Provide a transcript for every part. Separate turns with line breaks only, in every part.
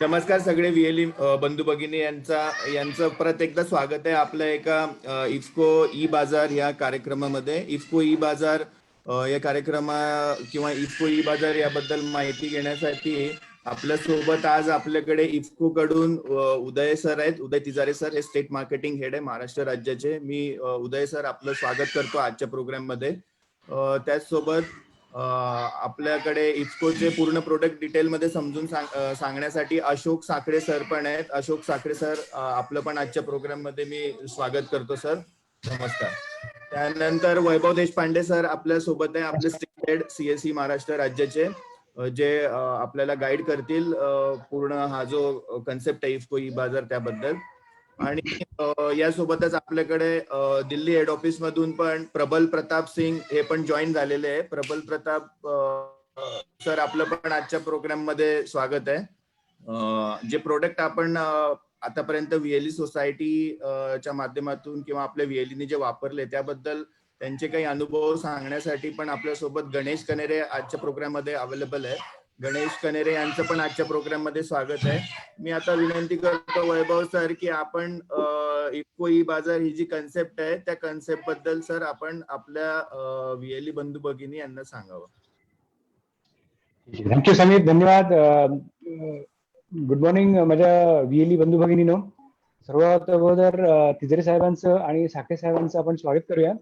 नमस्कार सगळे व्हीएलई बंधू भगिनी यांचं परत एकदा स्वागत आहे आपल्या एका इफ्को ई बाजार या कार्यक्रमामध्ये. इफ्को ई बाजार या कार्यक्रमा किंवा इफ्को ई बाजार याबद्दल माहिती घेण्यासाठी आपल्या सोबत आज आपल्याकडे इफ्को कडून उदय सर आहेत. उदय तिजारे सर हे स्टेट मार्केटिंग हेड आहे महाराष्ट्र राज्याचे. मी उदय सर आपलं स्वागत करतो आजच्या प्रोग्राम मध्ये. त्याचसोबत आपल्याकडे इफ्कोचे पूर्ण प्रोडक्ट डिटेल मध्ये समजून सांगण्यासाठी अशोक साखरे सर पण आहेत. अशोक साखरे सर आपलं पण आजच्या प्रोग्राम मध्ये मी स्वागत करतो सर. नमस्कार. त्यानंतर वैभव देशपांडे सर आपल्या सोबत आहे, आपले स्टेट हेड सीएसई महाराष्ट्र राज्याचे, जे आपल्याला गाईड करतील पूर्ण हा जो कन्सेप्ट आहे इफ्को ई बाजार त्याबद्दल. आणि यासोबतच आपल्याकडे दिल्ली हेड ऑफिस मधून पण प्रबल प्रताप सिंग हे पण जॉईन झालेले आहे. प्रबल प्रताप सर आपलं पण आजच्या प्रोग्राम मध्ये स्वागत आहे. जे प्रोडक्ट आपण आतापर्यंत व्हीएलई सोसायटीच्या माध्यमातून किंवा आपल्या व्हीएलईने जे वापरले त्याबद्दल त्यांचे काही अनुभव सांगण्यासाठी पण आपल्यासोबत गणेश कनेरे आजच्या प्रोग्राम मध्ये अवेलेबल आहे. गणेश कनेरे यांचं पण आजच्या प्रोग्राम मध्ये स्वागत आहे. मी आता विनंती करतो वैभव सर की आपण इफ्को ई बाजार ही जी कन्सेप्ट आहे त्या कन्सेप्ट बद्दल सर आपण आपल्या व्हीएलई बंधू भगिनी यांना सांगावं.
थँक्यू समीर, धन्यवाद. गुड मॉर्निंग माझ्या व्हीएलई बंधू भगिनीनो. सर्वात अगोदर तिजरे साहेबांचं आणि साखरे साहेबांचं आपण स्वागत करूया.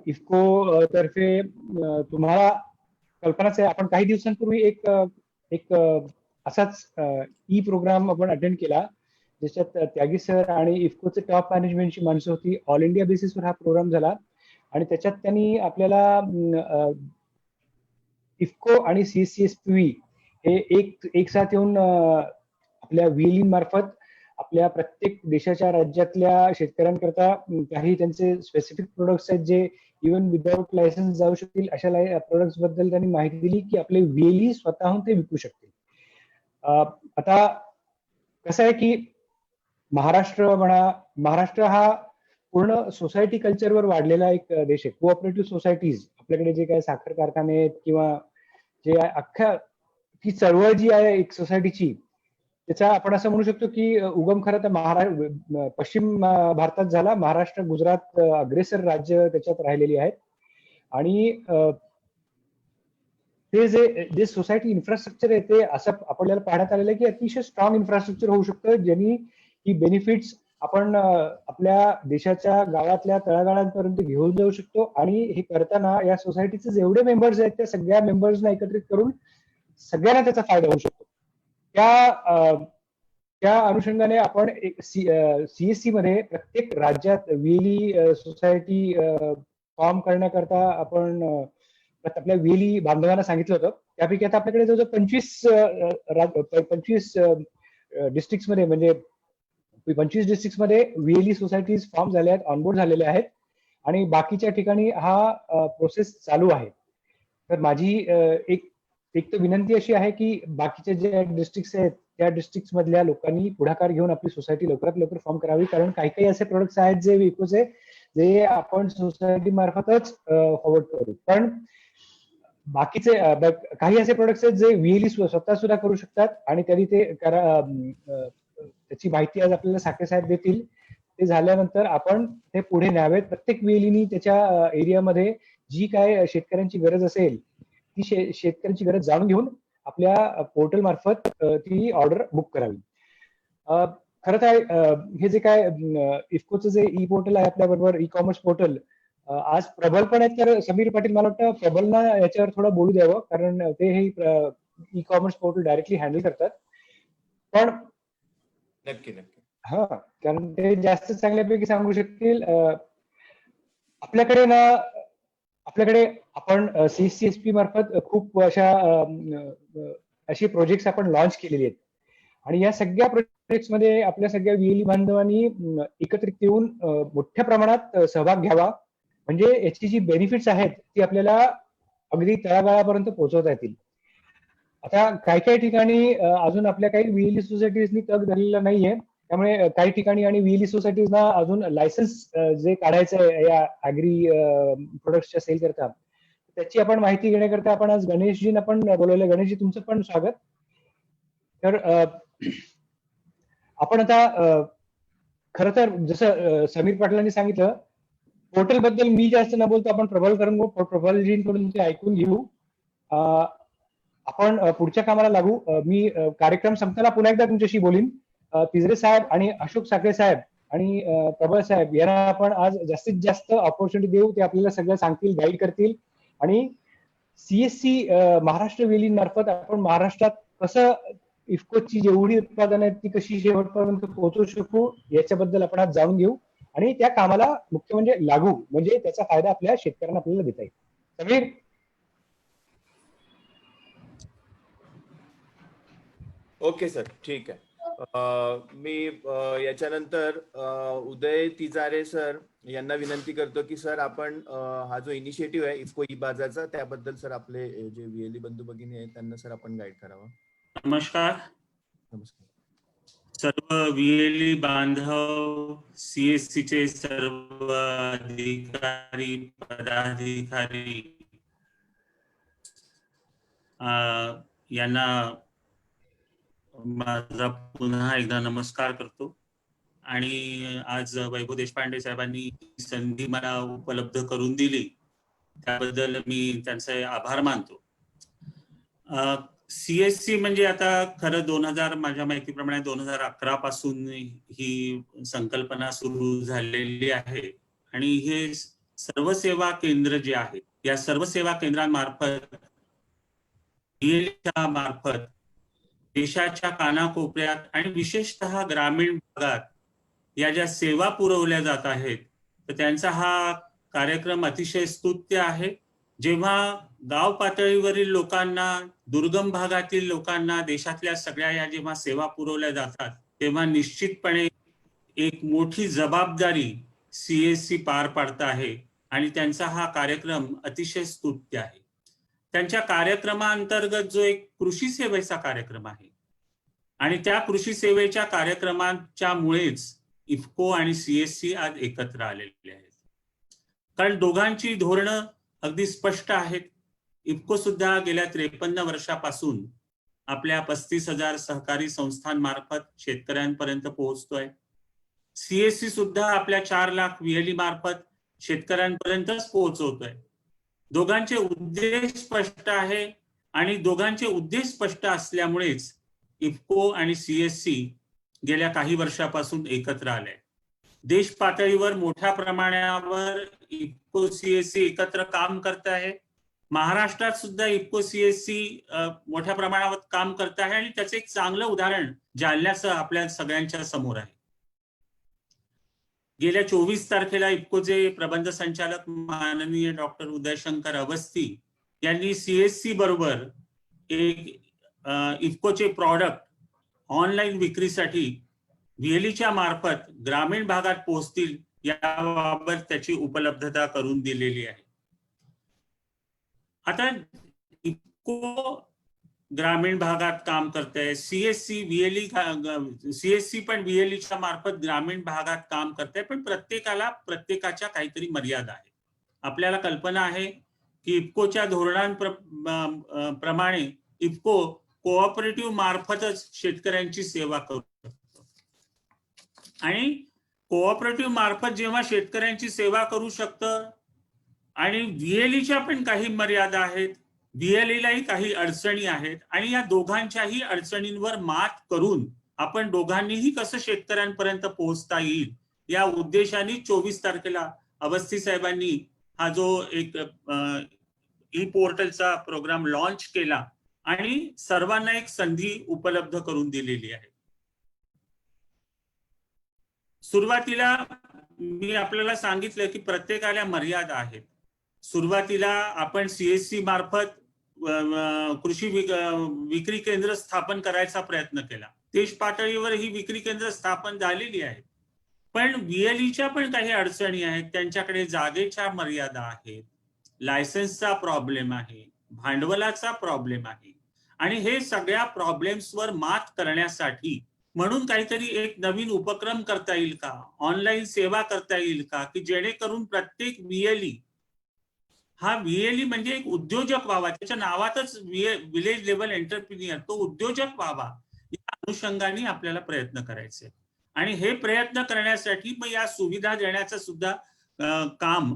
इफ्को तर्फे तुम्हाला कल्पनाच आहे, आपण काही दिवसांपूर्वी एक असाच ई प्रोग्राम आपण अटेंड केला ज्याच्यात त्यागी सर आणि इफ्कोचे टॉप मॅनेजमेंटची माणसं होती. ऑल इंडिया बेसिसवर हा प्रोग्राम झाला आणि त्याच्यात त्यांनी आपल्याला इफ्को आणि सीएससीएसपीव्ही हे एक साथ येऊन आपल्या व्हीएलई मार्फत आपल्या प्रत्येक देशाच्या राज्यातल्या शेतकऱ्यांकरता काही त्यांचे स्पेसिफिक प्रोडक्ट्स आहेत जे इव्हन विदाउट लायसन्स जाऊ शकतील अशा प्रोडक्ट्स बद्दल त्यांनी माहिती दिली की आपले व्हीएलई स्वतःहून ते विकू शकतील. आता कसं आहे की महाराष्ट्र हा पूर्ण सोसायटी कल्चरवर वाढलेला एक देश आहे. कोऑपरेटिव्ह सोसायटीज आपल्याकडे जे काही साखर कारखाने आहेत किंवा जे अख्ख्या ती चळवळ जी आहे एक सोसायटीची, त्याचा आपण असं म्हणू शकतो की उगम खरं तर पश्चिम भारतात झाला. महाराष्ट्र, गुजरात अग्रेसर राज्य त्याच्यात राहिलेली आहेत. आणि ते जे सोसायटी इन्फ्रास्ट्रक्चर आहे ते असं आपल्याला पाहण्यात आलेलं आहे की अतिशय स्ट्रॉंग इन्फ्रास्ट्रक्चर होऊ शकतं ज्यांनी ही बेनिफिट्स आपण आपल्या देशाच्या गावातल्या तळागाळांपर्यंत घेऊन जाऊ शकतो. आणि हे करताना या सोसायटीचे जेवढे मेंबर्स आहेत त्या सगळ्या मेंबर्सना एकत्रित करून सगळ्यांना त्याचा फायदा होऊ शकतो. त्या अनुषंगाने आपण सीएससी मध्ये प्रत्येक राज्यात व्हीएलई सोसायटी फॉर्म करण्याकरता आपण आपल्या व्हीएलई बांधवांना सांगितलं होतं. त्यापैकी आता आपल्याकडे जवळजवळ 25 डिस्ट्रिक्ट मध्ये म्हणजे 25 डिस्ट्रिक्ट मध्ये व्हीएलई सोसायटीज फॉर्म झाल्या आहेत, ऑनबोर्ड झालेल्या आहेत आणि बाकीच्या ठिकाणी हा प्रोसेस चालू आहे. तर माझी एक तर विनंती अशी आहे की बाकीच्या ज्या डिस्ट्रिक्ट आहेत त्या डिस्ट्रिक्ट मधल्या लोकांनी पुढाकार घेऊन आपली सोसायटी लवकरात लवकर फॉर्म करावी. कारण काही असे प्रोडक्ट्स आहेत जे इफ्कोचे जे आपण सोसायटी मार्फतच फॉरवर्ड करू. पण बाकीचे काही असे प्रोडक्ट्स आहेत जे व्हीएलई स्वतः सुद्धा करू शकतात आणि त्यांनी ते त्याची माहिती आज आपल्याला साखरे साहेब देतील. ते झाल्यानंतर आपण ते पुढे न्यावेत. प्रत्येक व्हीएलईनी त्याच्या एरियामध्ये जी काय शेतकऱ्यांची गरज असेल ती शेतकऱ्यांची गरज जाणून घेऊन आपल्या पोर्टल मार्फत ती ऑर्डर बुक करावी. खरं तर हे जे काय इफ्कोचं जे ई पोर्टल आहे आपल्याबरोबर, ई कॉमर्स पोर्टल, आज प्रबल पण आहेत. तर समीर पाटील मला वाटतं प्रबलना याच्यावर थोडं बोलू द्यावं कारण ते हे e commerce portal directly handle करतात. पण
नक्की
हा, कारण ते जास्त चांगल्यापैकी सांगू शकतील. आपल्याकडे आपण सीएससीएसपी मार्फत खूप अशी प्रोजेक्ट्स आपण लॉन्च केलेली आहेत आणि या सगळ्या प्रोजेक्ट्स मध्ये आपल्या सगळ्या व्हीएलई बांधवांनी एकत्रित येऊन मोठ्या प्रमाणात सहभाग घ्यावा. म्हणजे याची जी बेनिफिट्स आहेत ती आपल्याला अगदी तळागाळापर्यंत पोहोचवता येतील. आता काही ठिकाणी अजून आपल्या काही व्हीएलई सोसायटीजनी तग धरलेला नाहीये. त्यामुळे काही ठिकाणी आणि व्हीएलई सोसायटीजना अजून लायसन्स जे काढायचं आहे या ऍग्री प्रोडक्ट्सच्या सेल करता त्याची आपण माहिती घेण्याकरता आपण आज गणेशजींना पण बोलवलं. गणेशजी तुमचं पण स्वागत. तर आपण आता खरं तर जसं समीर पाटलांनी सांगितलं, पोर्टल बद्दल मी जास्त न बोलतो आपण प्रबलजींकडून ते ऐकून घेऊ. आपण पुढच्या कामाला लागू. मी कार्यक्रम संपताना पुन्हा एकदा तुमच्याशी बोलीन. तिजरे साहेब आणि अशोक साखरे साहेब आणि प्रबळ साहेब यांना आपण आज जास्तीत जास्त ऑपॉर्च्युनिटी देऊ. ते आपल्याला सगळं सांगतील, गाईड करतील. आणि सीएससी महाराष्ट्र वेली मार्फत आपण महाराष्ट्रात कसं इफकोची जेवढी उत्पादन आहेत ती कशी शेवटपर्यंत पोहोचू शकू याच्याबद्दल आपण आज जाणून घेऊ. आणि त्या कामाला मुख्य म्हणजे लागू, म्हणजे त्याचा फायदा आपल्या शेतकऱ्यांना आपल्याला देता येईल. समीर.
ओके सर, ठीक आहे. मी याच्यानंतर उदय तिजारे सर यांना विनंती करतो की सर आपण हा जो इनिशिएटिव्ह आहे इफको ई बाजारचा त्याबद्दल सर आपले जे व्हीएलई बंधू भगिनी आहेत त्यांना सर आपण गाईड करावं.
नमस्कार.
नमस्कार
सर्व व्हीएलई बांधव, सीएससीचे सर्व अधिकारी पदाधिकारी यांना माझा पुन्हा एकदा नमस्कार करतो. आणि आज वैभव देशपांडे साहेबांनी संधी मला उपलब्ध करून दिली त्याबद्दल मी त्यांचे आभार मानतो. सीएससी म्हणजे आता खरं माझ्या माहितीप्रमाणे 2011 पासून ही संकल्पना सुरू झालेली आहे. आणि हे सर्व सेवा केंद्र जे आहेत या सर्व सेवा केंद्रांमार्फत मार्फत देशाच्या कानाकोपऱ्यात आणि विशेषतः ग्रामीण भागात या ज्या सेवा पुरवल्या जात आहेत तर त्यांचा हा कार्यक्रम अतिशय स्तुत्य आहे. जेव्हा गाव पातळीवरील लोकांना, दुर्गम भागातील लोकांना देशातल्या सगळ्या या जेव्हा सेवा पुरवल्या जातात तेव्हा निश्चितपणे एक मोठी जबाबदारी सीएससी पार पाडत आहे आणि त्यांचा हा कार्यक्रम अतिशय स्तुत्य आहे. त्यांच्या कार्यक्रमाअंतर्गत जो एक कृषी सेवेचा कार्यक्रम आहे आणि त्या कृषी सेवेच्या कार्यक्रमांच्या मुळेच इफको आणि सीएससी आज एकत्र आलेले आहेत. कारण दोघांची धोरणं अगदी स्पष्ट आहेत. इफको सुद्धा गेल्या 53 वर्षापासून आपल्या 35,000 सहकारी संस्थांमार्फत शेतकऱ्यांपर्यंत पोहोचतोय. सीएससी सुद्धा आपल्या 4 लाख व्हीएलई मार्फत शेतकऱ्यांपर्यंतच पोहोचवतोय. दोघांचे उद्देश स्पष्ट आहे आणि दोघांचे उद्देश स्पष्ट असल्यामुळेच इफको आणि सीएससी गेल्या काही वर्षापासून एकत्र आले. देश पातळीवर मोठ्या प्रमाणावर इफको सीएससी एकत्र काम करत आहे. महाराष्ट्रात सुद्धा इफको सीएससी मोठ्या प्रमाणावर काम करत आहे आणि त्याचे एक चांगलं उदाहरण जालन्याचं आपल्या सगळ्यांच्या समोर आहे. गेल्या 24 तारखेला इफकोचे प्रबंध संचालक माननीय डॉक्टर उदयशंकर अवस्थी यांनी सीएससी बरोबर एक इफकोचे प्रॉडक्ट ऑनलाईन विक्रीसाठी व्हीएलईच्या मार्फत ग्रामीण भागात पोहोचतील याबाबत त्याची उपलब्धता करून दिलेली आहे. आता इफको ग्रामीण भागात काम करते, सीएससी पण व्हीएलईच्या मार्फत ग्रामीण भागात काम करते, पण प्रत्येकाच्या काहीतरी मर्यादा आहे. आपल्याला कल्पना आहे की इफकोच्या धोरणांप्रमाणे इफको कोऑपरेटिव्ह मार्फतच शेतकऱ्यांची सेवा करू शकतो आणि कोऑपरेटिव्ह मार्फत जेव्हा शेतकऱ्यांची सेवा करू शकतं आणि व्हीएलईच्या पण काही मर्यादा आहेत, व्हीएलईलाही काही अडचणी आहेत आणि या दोघांच्याही अडचणींवर मात करून आपण दोघांनीही कसं शेतकऱ्यांपर्यंत पोहोचता येईल या उद्देशाने 24 तारखेला अवस्थी साहेबांनी हा जो एक ई पोर्टलचा प्रोग्राम लॉन्च केला आणि सर्वांना एक संधी उपलब्ध करून दिलेली आहे. सुरुवातीला मी आपल्याला सांगितलं की प्रत्येकाला मर्यादा आहेत. सुरुवातीला आपण सीएससी मार्फत कृषी विक्री केंद्र स्थापन करायचा प्रयत्न केला. देश पातळीवर ही विक्री केंद्र स्थापन झालेली आहेत, पण व्हीएलईच्या पण काही अडचणी आहेत. त्यांच्याकडे जागेच्या मर्यादा आहेत, लायसन्सचा प्रॉब्लेम आहे, भांडवलाचा प्रॉब्लेम आहे आणि हे सगळ्या प्रॉब्लेम्सवर मात करण्यासाठी म्हणून काहीतरी एक नवीन उपक्रम करता येईल का, ऑनलाईन सेवा करता येईल का, की जेणेकरून प्रत्येक व्हीएलई हा व्हीएलई म्हणजे एक उद्योजक व्हावा. त्याच्या नावातच विलेज लेव्हल एंटरप्रिनियर, तो उद्योजक व्हावा या अनुषंगाने आपल्याला प्रयत्न करायचे. आणि हे प्रयत्न करण्यासाठी मग या सुविधा देण्याचं सुद्धा काम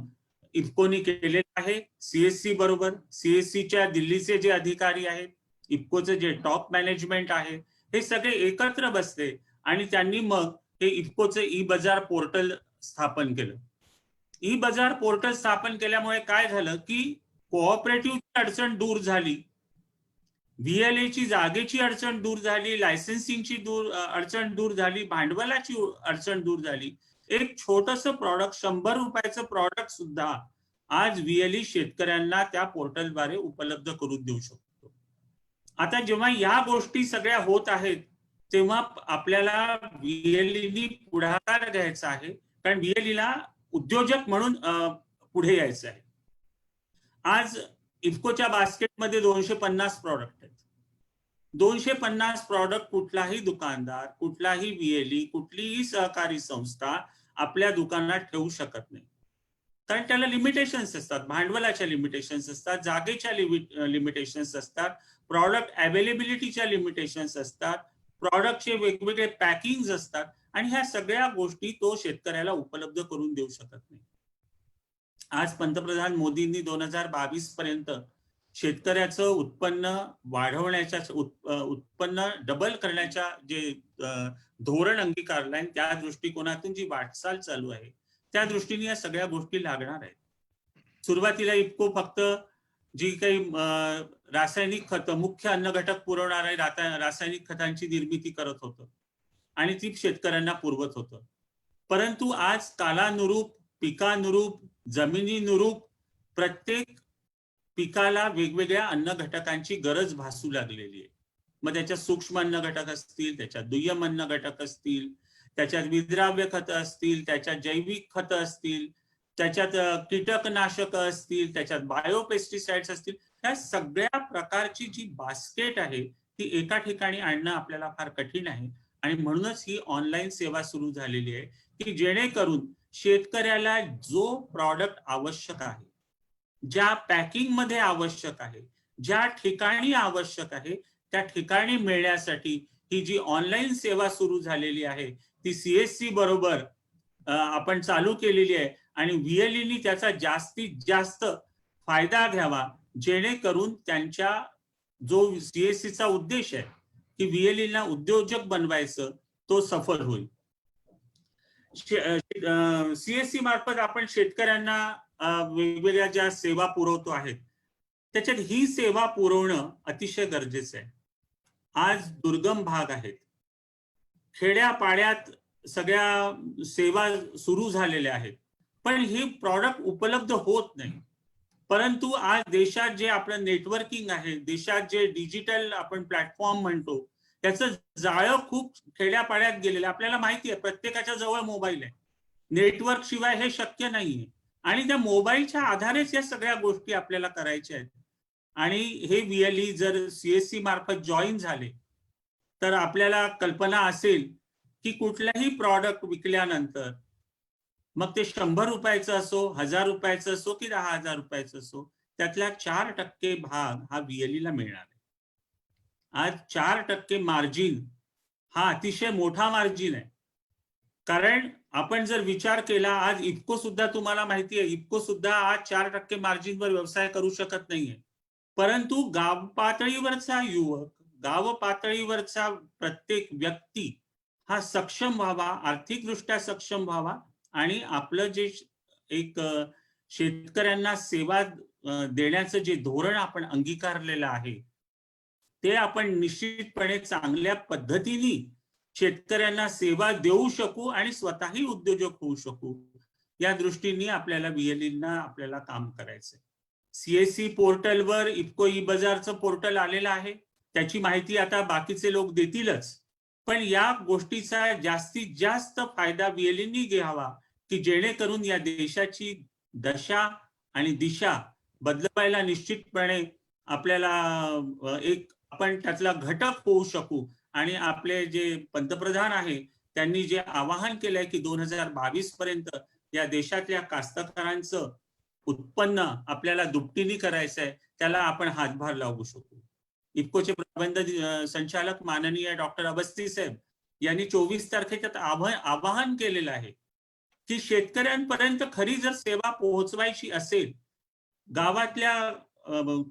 इफ्कोनी केलेलं आहे. सीएससी बरोबर, सीएससीच्या दिल्लीचे जे अधिकारी आहेत, इफ्कोचे जे टॉप मॅनेजमेंट आहे, हे सगळे एकत्र बसले आणि त्यांनी मग हे इफ्कोचे ई बाजार पोर्टल स्थापन केलं. ई बाजार पोर्टल स्थापन केल्यामुळे काय झालं की कोऑपरेटिव्हची अडचण दूर झाली, VLA ची जागेची अडचण दूर झाली, लायसन्सिंगची अडचण दूर झाली, भांडवलाची अडचण दूर झाली. एक छोटस प्रॉडक्ट, 100 रुपयाचं प्रॉडक्ट सुद्धा आज VLE शेतकऱ्यांना त्या पोर्टलद्वारे उपलब्ध करून देऊ शकतो. आता जेव्हा या गोष्टी सगळ्या होत आहेत तेव्हा आपल्याला VLE पुढाकार घ्यायचा आहे, कारण VLE ला उद्योजक म्हणून पुढे यायचं आहे. आज इफ्कोच्या बास्केटमध्ये 250 प्रॉडक्ट आहेत. 250 प्रॉडक्ट कुठलाही दुकानदार, कुठलाही VLE, कुठलीही सहकारी संस्था आपल्या दुकानात ठेवू शकत नाही, कारण त्याला लिमिटेशन्स असतात, भांडवलाच्या लिमिटेशन्स असतात, जागेच्या लिमिटेशन्स असतात, प्रॉडक्ट अवेलेबिलिटीच्या लिमिटेशन्स असतात, प्रॉडक्टचे वेगवेगळे पॅकिंग्स असतात आणि ह्या सगळ्या गोष्टी तो शेतकऱ्याला उपलब्ध करून देऊ शकत नाही. आज पंतप्रधान मोदींनी 2022 पर्यंत शेतकऱ्याचं उत्पन्न वाढवण्याच्या, उत्पन्न डबल करण्याच्या जे धोरण अंगीकारलंय, त्या दृष्टिकोनातून जी वाटचाल चालू आहे त्या दृष्टीने या सगळ्या गोष्टी लागणार आहेत. सुरुवातीला इफ्को फक्त जी काही रासायनिक खत, मुख्य अन्न घटक पुरवणारे रासायनिक खतांची निर्मिती करत होतं आणि ती शेतकऱ्यांना पुरवत होतं. परंतु आज कालानुरूप, पिकानुरूप, जमिनीनुरूप प्रत्येक पिकाला वेगवेगळ्या अन्न घटकांची गरज भासू लागलेली आहे. मग त्याच्यात सूक्ष्म अन्न घटक असतील, त्याच्यात दुय्यम अन्न घटक असतील, त्याच्यात विद्राव्य खतं असतील, त्याच्यात जैविक खतं असतील, त्याच्यात कीटकनाशक असतील, त्याच्यात बायोपेस्टिसाइड्स असतील. त्या सगळ्या प्रकारची जी बास्केट आहे ती एका ठिकाणी आणणं आपल्याला फार कठीण आहे आणि म्हणूनच ही ऑनलाईन सेवा सुरू झालेली आहे की जेणेकरून शेतकऱ्याला जो प्रॉडक्ट आवश्यक आहे, ज्या पॅकिंग मध्ये आवश्यक आहे, ज्या ठिकाणी आवश्यक आहे त्या ठिकाणी मिळण्यासाठी ही जी ऑनलाईन सेवा सुरू झालेली आहे ती सीएससी बरोबर आपण चालू केलेली आहे आणि VLE त्याचा जास्तीत जास्त फायदा घ्यावा, जेणेकरून त्यांच्या जो सीएससीचा उद्देश आहे की VLE ला उद्योजक बनवायचं, तो सफल होईल. सीएससी मार्फत आपण शेतकऱ्यांना वेगवेगळ्या ज्या सेवा पुरवतो आहेत त्याच्यात ही सेवा पुरवणं अतिशय गरजेचं आहे. आज दुर्गम भाग आहेत, खेड्यापाड्यात सगळ्या सेवा सुरू झालेल्या आहेत, पण ही प्रॉडक्ट उपलब्ध होत नाही. परंतु आज देशात जे आपलं नेटवर्किंग आहे, देशात जे डिजिटल आपण प्लॅटफॉर्म म्हणतो, त्याचं जाळं खूप खेड्यापाड्यात गेलेलं. आपल्याला माहिती आहे प्रत्येकाच्या जवळ मोबाईल आहे, नेटवर्क शिवाय हे शक्य नाहीये आणि त्या मोबाईलच्या आधारेच या सगळ्या गोष्टी आपल्याला करायच्या आहेत. आणि हे VLE जर सीएससी मार्फत जॉईन झाले तर आपल्याला कल्पना असेल की कुठलाही प्रॉडक्ट विकल्यानंतर मग ते 100 रुपयाचं असो, 1000 रुपयाचं असो की 10,000 रुपयाचं असो, त्यातला 4% भाग हा VLE ला मिळणार आहे. आज 4% मार्जिन हा अतिशय मोठा मार्जिन आहे. कारण आपण जर विचार केला, आज इफ्को सुद्धा, तुम्हाला माहिती आहे, इफ्को सुद्धा आज 4% मार्जिनवर व्यवसाय करू शकत नाहीये. परंतु गाव पातळीवरचा युवक, गाव पातळीवरचा प्रत्येक व्यक्ती हा सक्षम व्हावा, आर्थिकदृष्ट्या सक्षम व्हावा आणि आपलं जे एक शेतकऱ्यांना सेवा देण्याचं जे धोरण आपण अंगीकारलेलं आहे ते आपण निश्चितपणे चांगल्या पद्धतीने शेतकऱ्यांना सेवा देऊ शकू आणि स्वतःही उद्योजक होऊ शकू, या दृष्टीने आपल्याला VLE आपल्याला काम करायचंय. सीएससी पोर्टलवर इफ्को ई बाजारचं पोर्टल आलेलं आहे, त्याची माहिती आता बाकीचे लोक देतीलच, पण या गोष्टीचा जास्तीत जास्त फायदा VLE घ्यावा की जेणेकरून या देशाची दशा आणि दिशा बदलवायला निश्चितपणे आपल्याला एक आपण त्यातला घटक होऊ शकू. आणि आपले जे पंतप्रधान आहे त्यांनी जे आवाहन केलंय की 2022 पर्यंत या देशातल्या कास्तकारांचं उत्पन्न आपल्याला दुपटीने करायचंय, त्याला आपण हातभार लावू शकू. इफकोचे प्रबंध संचालक माननीय डॉक्टर अवस्थी साहेब यांनी 24 तारखेच्यात आवाहन केलेलं आहे की शेतकऱ्यांपर्यंत खरी जर सेवा पोहोचवायची असेल, गावातल्या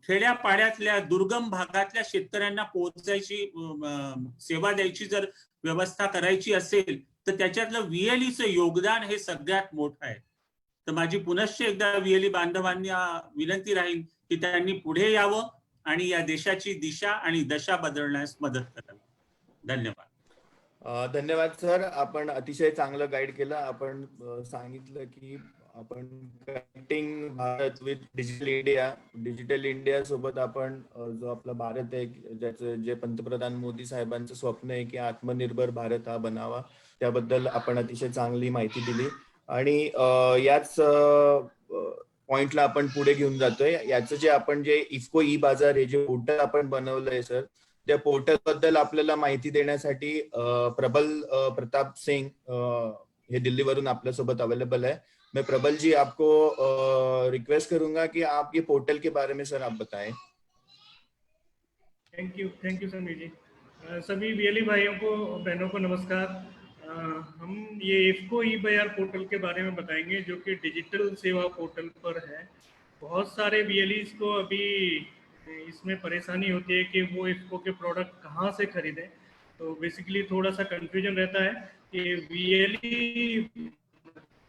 खेड्यापाड्यातल्या दुर्गम भागातल्या शेतकऱ्यांना पोहोचायची सेवा द्यायची जर व्यवस्था करायची असेल तर त्याच्यातलं VLEचं योगदान हे सगळ्यात मोठं आहे. तर माझी पुनश्च एकदा VLE बांधवांना विनंती राहील की त्यांनी पुढे यावं आणि या देशाची दिशा आणि दशा बदलण्यास मदत करावी. धन्यवाद.
धन्यवाद सर, आपण अतिशय चांगलं गाईड केलं. आपण सांगितलं की आपण connecting Bharat with digital India सोबत आपण जो आपला भारत आहे, ज्याचं जे पंतप्रधान मोदी साहेबांचं स्वप्न आहे की आत्मनिर्भर भारत हा बनावा, त्याबद्दल आपण अतिशय चांगली माहिती दिली. आणि याच पॉइंटला आपण पुढे घेऊन जातोय. याचं जे आपण जे इफको ई बाजार हे जे पोर्टल आपण बनवलंय सर, त्या पोर्टल बद्दल आपल्याला माहिती देण्यासाठी प्रबल प्रताप सिंग हे दिल्लीवरून आपल्यासोबत अवेलेबल है. मैं प्रबल जी आपको रिक्वेस्ट करूंगा कि आप ये पोर्टल के बारे में सर आप बताएं.
थैंक यू समीर जी. सभी VLE भाइयों को बहनों को नमस्कार. हम ये इफको ई बाजार पोर्टल के बारे में बताएंगे जो कि डिजिटल सेवा पोर्टल पर है. बहुत सारे VLEs को अभी इसमें परेशानी होती है कि वो इफको के प्रोडक्ट कहाँ से खरीदें. तो बेसिकली थोड़ा सा कंफ्यूजन रहता है कि VLE